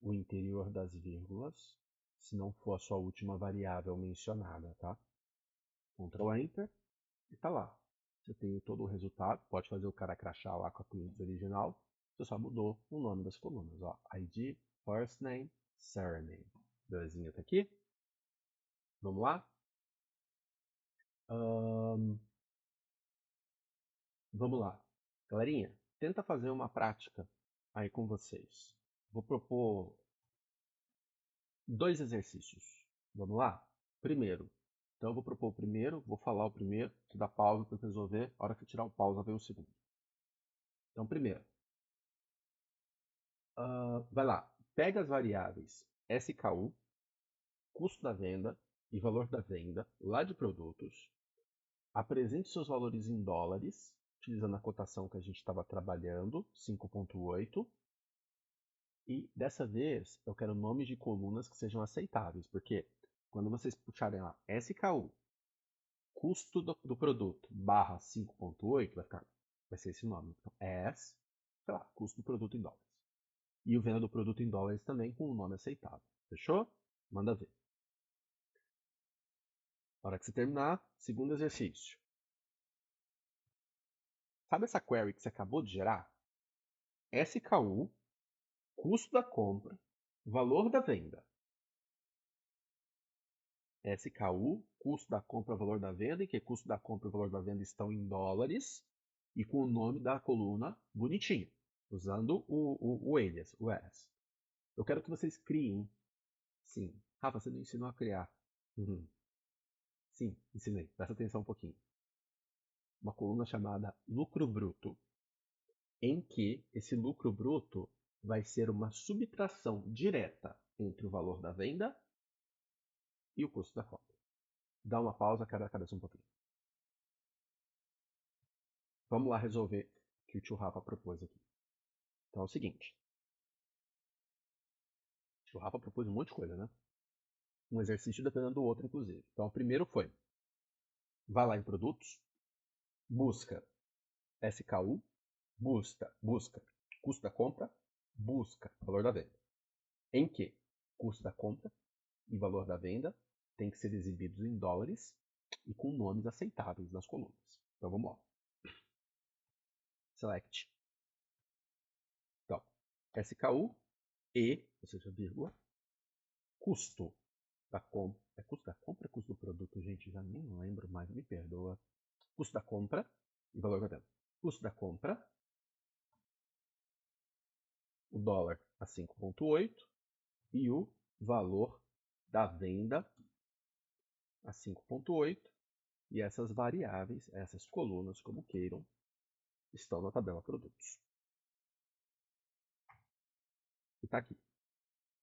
o interior das vírgulas, se não for a sua última variável mencionada, tá? Ctrl Enter e tá lá. Você tem todo o resultado, pode fazer o cara crachar lá com a cliente original, você só mudou o nome das colunas, ó. ID, first name, surname. Belezinha, tá aqui? Vamos lá? Vamos lá. Galerinha, tenta fazer uma prática aí com vocês. Vou propor 2 exercícios. Vamos lá? Primeiro. Então eu vou propor o primeiro, vou falar o primeiro, você dá pausa para resolver. A hora que eu tirar o pausa, vem o segundo. Então, primeiro. Vai lá. Pega as variáveis SKU, custo da venda e valor da venda lá de produtos. Apresente seus valores em dólares, utilizando a cotação que a gente estava trabalhando, 5.8. E dessa vez eu quero nomes de colunas que sejam aceitáveis, porque quando vocês puxarem lá SKU, custo do produto, barra 5.8, vai ser esse nome. Então, sei lá, custo do produto em dólares. E o venda do produto em dólares também com um nome aceitável. Fechou? Manda ver. Na hora que você terminar, segundo exercício. Sabe essa query que você acabou de gerar? SKU, custo da compra, valor da venda. SKU, custo da compra, valor da venda, e que custo da compra e valor da venda estão em dólares e com o nome da coluna bonitinho, usando o alias, o as. Eu quero que vocês criem. Sim. Rafa, você não ensinou a criar. Uhum. Sim, ensinei. Presta atenção um pouquinho. Uma coluna chamada lucro bruto, em que esse lucro bruto vai ser uma subtração direta entre o valor da venda e o custo da compra. Dá uma pausa, quebra a cabeça um pouquinho. Vamos lá resolver o que o tio Rafa propôs aqui. Então é o seguinte. O tio Rafa propôs um monte de coisa, né? Um exercício dependendo do outro, inclusive. Então o primeiro foi, vai lá em produtos, busca SKU, busca custo da compra, busca valor da venda. Em que custo da compra e valor da venda tem que ser exibidos em dólares e com nomes aceitáveis nas colunas. Então vamos lá. Select. Então, SKU e, ou seja, vírgula, custo da compra. É custo da compra ou custo do produto? Gente, já nem lembro mais, me perdoa. Custo da compra e valor da venda. Custo da compra, o dólar a 5.8 e o valor da venda a 5.8. E essas variáveis, essas colunas, como queiram, estão na tabela produtos. E está aqui.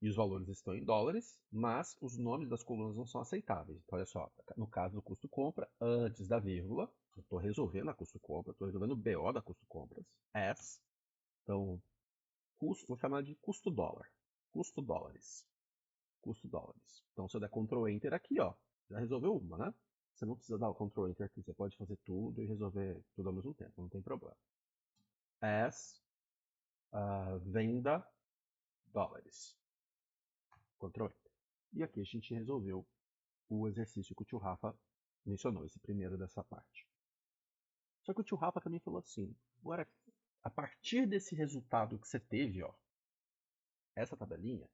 E os valores estão em dólares, mas os nomes das colunas não são aceitáveis. Então, olha só, no caso do custo compra, antes da vírgula, eu estou resolvendo a custo compra, estou resolvendo o BO da custo compras, as. Então, custo, vou chamar de custo dólar. Custo dólares. Custo dólares. Então, se eu der Ctrl Enter aqui, ó, já resolveu uma, né? Você não precisa dar o Ctrl Enter aqui, você pode fazer tudo e resolver tudo ao mesmo tempo, não tem problema. As venda dólares. Ctrl Enter. E aqui a gente resolveu o exercício que o tio Rafa mencionou, esse primeiro dessa parte. Só que o tio Rafa também falou assim, agora, a partir desse resultado que você teve, ó, essa tabelinha,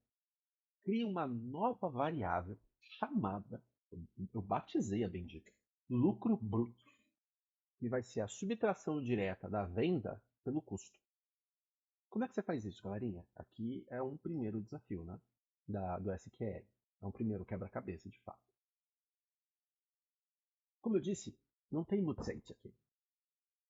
cria uma nova variável chamada, eu batizei a bendita, lucro bruto, que vai ser a subtração direta da venda pelo custo. Como é que você faz isso, galerinha? Aqui é um primeiro desafio, né? Do SQL. É um primeiro quebra-cabeça, de fato. Como eu disse, não tem mutate aqui.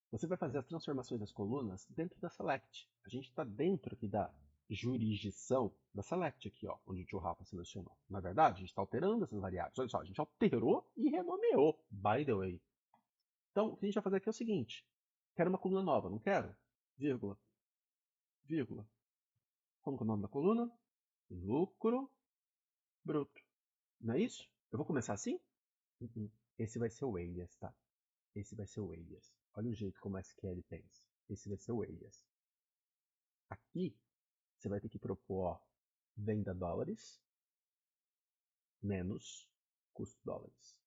Você vai fazer as transformações das colunas dentro da select. A gente está dentro aqui da jurisdição da select aqui, ó, onde o tio Rafa selecionou. Na verdade, a gente está alterando essas variáveis. Olha só, a gente alterou e renomeou, by the way. Então, o que a gente vai fazer aqui é o seguinte. Quero uma coluna nova, não quero? Vírgula. Vírgula. Como que é o nome da coluna? Lucro bruto. Não é isso? Eu vou começar assim? Esse vai ser o alias, tá? Esse vai ser o alias. Olha o jeito como a SQL pensa. Esse vai ser o alias. Aqui, você vai ter que propor venda dólares menos custo dólares.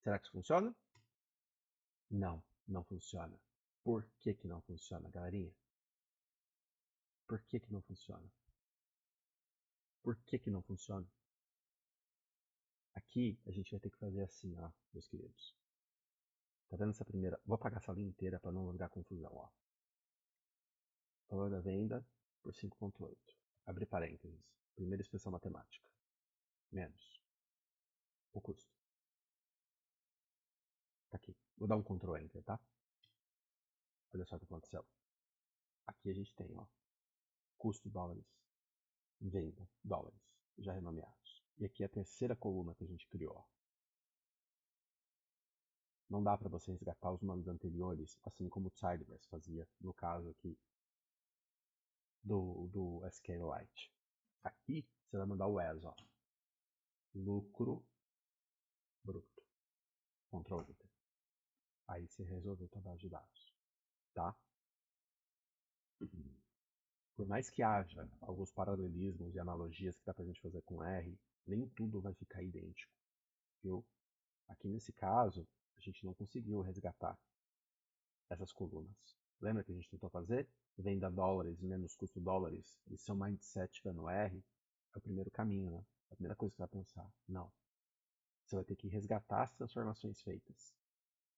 Será que isso funciona? Não, não funciona. Por que que não funciona, galerinha? Por que que não funciona? Por que que não funciona? Aqui a gente vai ter que fazer assim, ó, meus queridos. Tá vendo essa primeira? Vou apagar essa linha inteira para não dar confusão, ó. Valor da venda por 5,8. Abre parênteses. Primeira expressão matemática. Menos o custo. Tá aqui. Vou dar um Ctrl Enter, tá? Olha só o que aconteceu. Aqui a gente tem, ó, custo dólares, venda dólares, já renomeados. E aqui é a terceira coluna que a gente criou. Não dá para você resgatar os nomes anteriores, assim como o Sideways fazia, no caso aqui do SQLite. Aqui você vai mandar o as, ó. Lucro bruto. Ctrl Enter. Aí você resolveu a base de dados, tá? Por mais que haja alguns paralelismos e analogias que dá pra gente fazer com R, nem tudo vai ficar idêntico, viu? Aqui nesse caso, a gente não conseguiu resgatar essas colunas. Lembra que a gente tentou fazer? Venda dólares menos custo dólares, e seu mindset no R é o primeiro caminho, né? A primeira coisa que você vai pensar. Não. Você vai ter que resgatar as transformações feitas.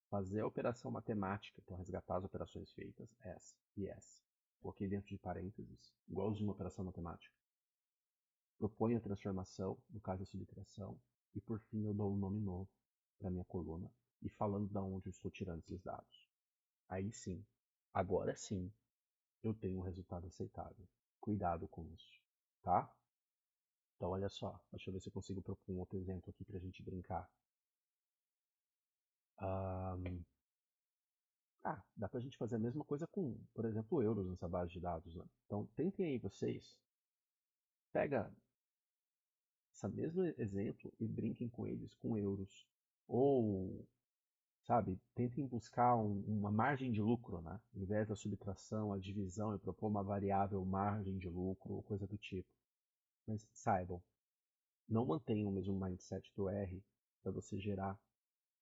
Fazer a operação matemática, então resgatar as operações feitas, essa e essa. Coloquei dentro de parênteses, igualzinho uma operação matemática. Proponho a transformação, no caso a subtração, e por fim eu dou um nome novo para minha coluna e falando de onde eu estou tirando esses dados. Aí sim, agora sim, eu tenho um resultado aceitável. Cuidado com isso, tá? Então olha só, deixa eu ver se eu consigo propor um outro exemplo aqui para a gente brincar. Dá pra gente fazer a mesma coisa com, por exemplo, euros nessa base de dados, né? Então, tentem aí vocês, pega esse mesmo exemplo e brinquem com eles com euros. Ou, sabe, tentem buscar uma margem de lucro, né? Ao invés da subtração, a divisão, e propor uma variável margem de lucro ou coisa do tipo. Mas saibam, não mantenham o mesmo mindset do R para você gerar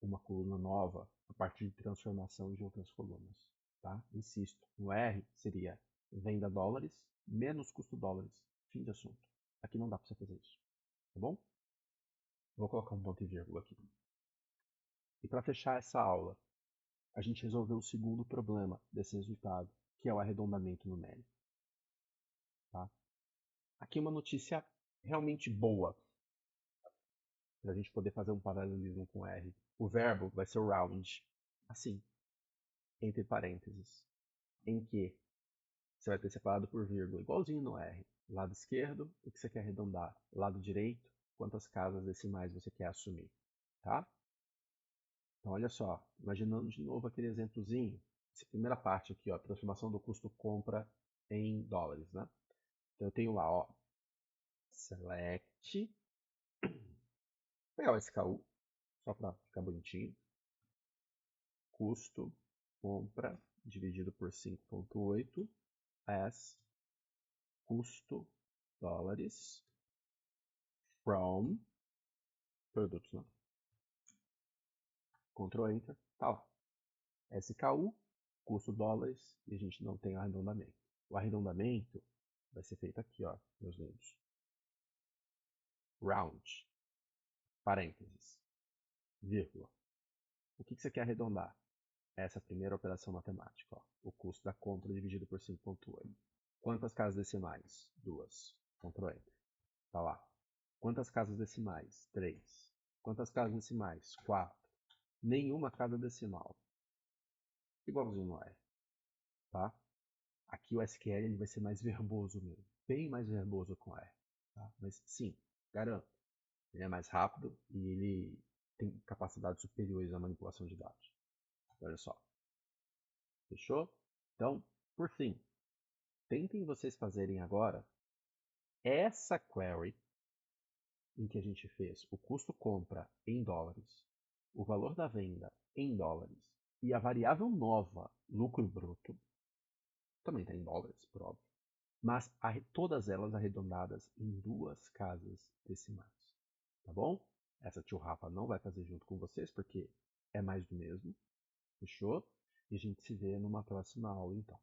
uma coluna nova a partir de transformação de outras colunas. Tá? Insisto, no R seria venda dólares menos custo dólares. Fim de assunto. Aqui não dá para você fazer isso. Tá bom? Vou colocar um ponto e vírgula aqui. E para fechar essa aula, a gente resolveu o segundo problema desse resultado, que é o arredondamento numérico. Tá? Aqui uma notícia realmente boa, para a gente poder fazer um paralelismo com R. O verbo vai ser round, assim, entre parênteses, em que você vai ter separado por vírgula, igualzinho no R. Lado esquerdo, o que você quer arredondar. Lado direito, quantas casas decimais você quer assumir. Tá? Então, olha só, imaginando de novo aquele exemplozinho. Essa primeira parte aqui, ó, transformação do custo compra em dólares. Né? Então, eu tenho lá, ó, select, vou pegar o SKU, só para ficar bonitinho. Custo compra dividido por 5,8 as custo dólares from produtos, né? Ctrl Enter, tá lá. SKU, custo dólares, e a gente não tem arredondamento. O arredondamento vai ser feito aqui, ó, meus dedos. Round, parênteses, vírgula. O que você quer arredondar? Essa primeira operação matemática, ó, o custo da compra dividido por 5,8. Quantas casas decimais? 2. Ctrl Enter. Tá lá. Quantas casas decimais? 3. Quantas casas decimais? 4. Nenhuma casa decimal. Igualzinho no R. Tá? Aqui o SQL ele vai ser mais verboso mesmo. Bem mais verboso com R. Tá? Mas sim, garanto. Ele é mais rápido e ele tem capacidades superiores à manipulação de dados. Olha só. Fechou? Então, por fim, tentem vocês fazerem agora essa query em que a gente fez o custo compra em dólares, o valor da venda em dólares e a variável nova, lucro bruto. também está em dólares, por óbvio. Mas todas elas arredondadas em 2 casas decimais. Tá bom? Essa tio Rafa não vai fazer junto com vocês, porque é mais do mesmo. Fechou? E a gente se vê numa próxima aula, então.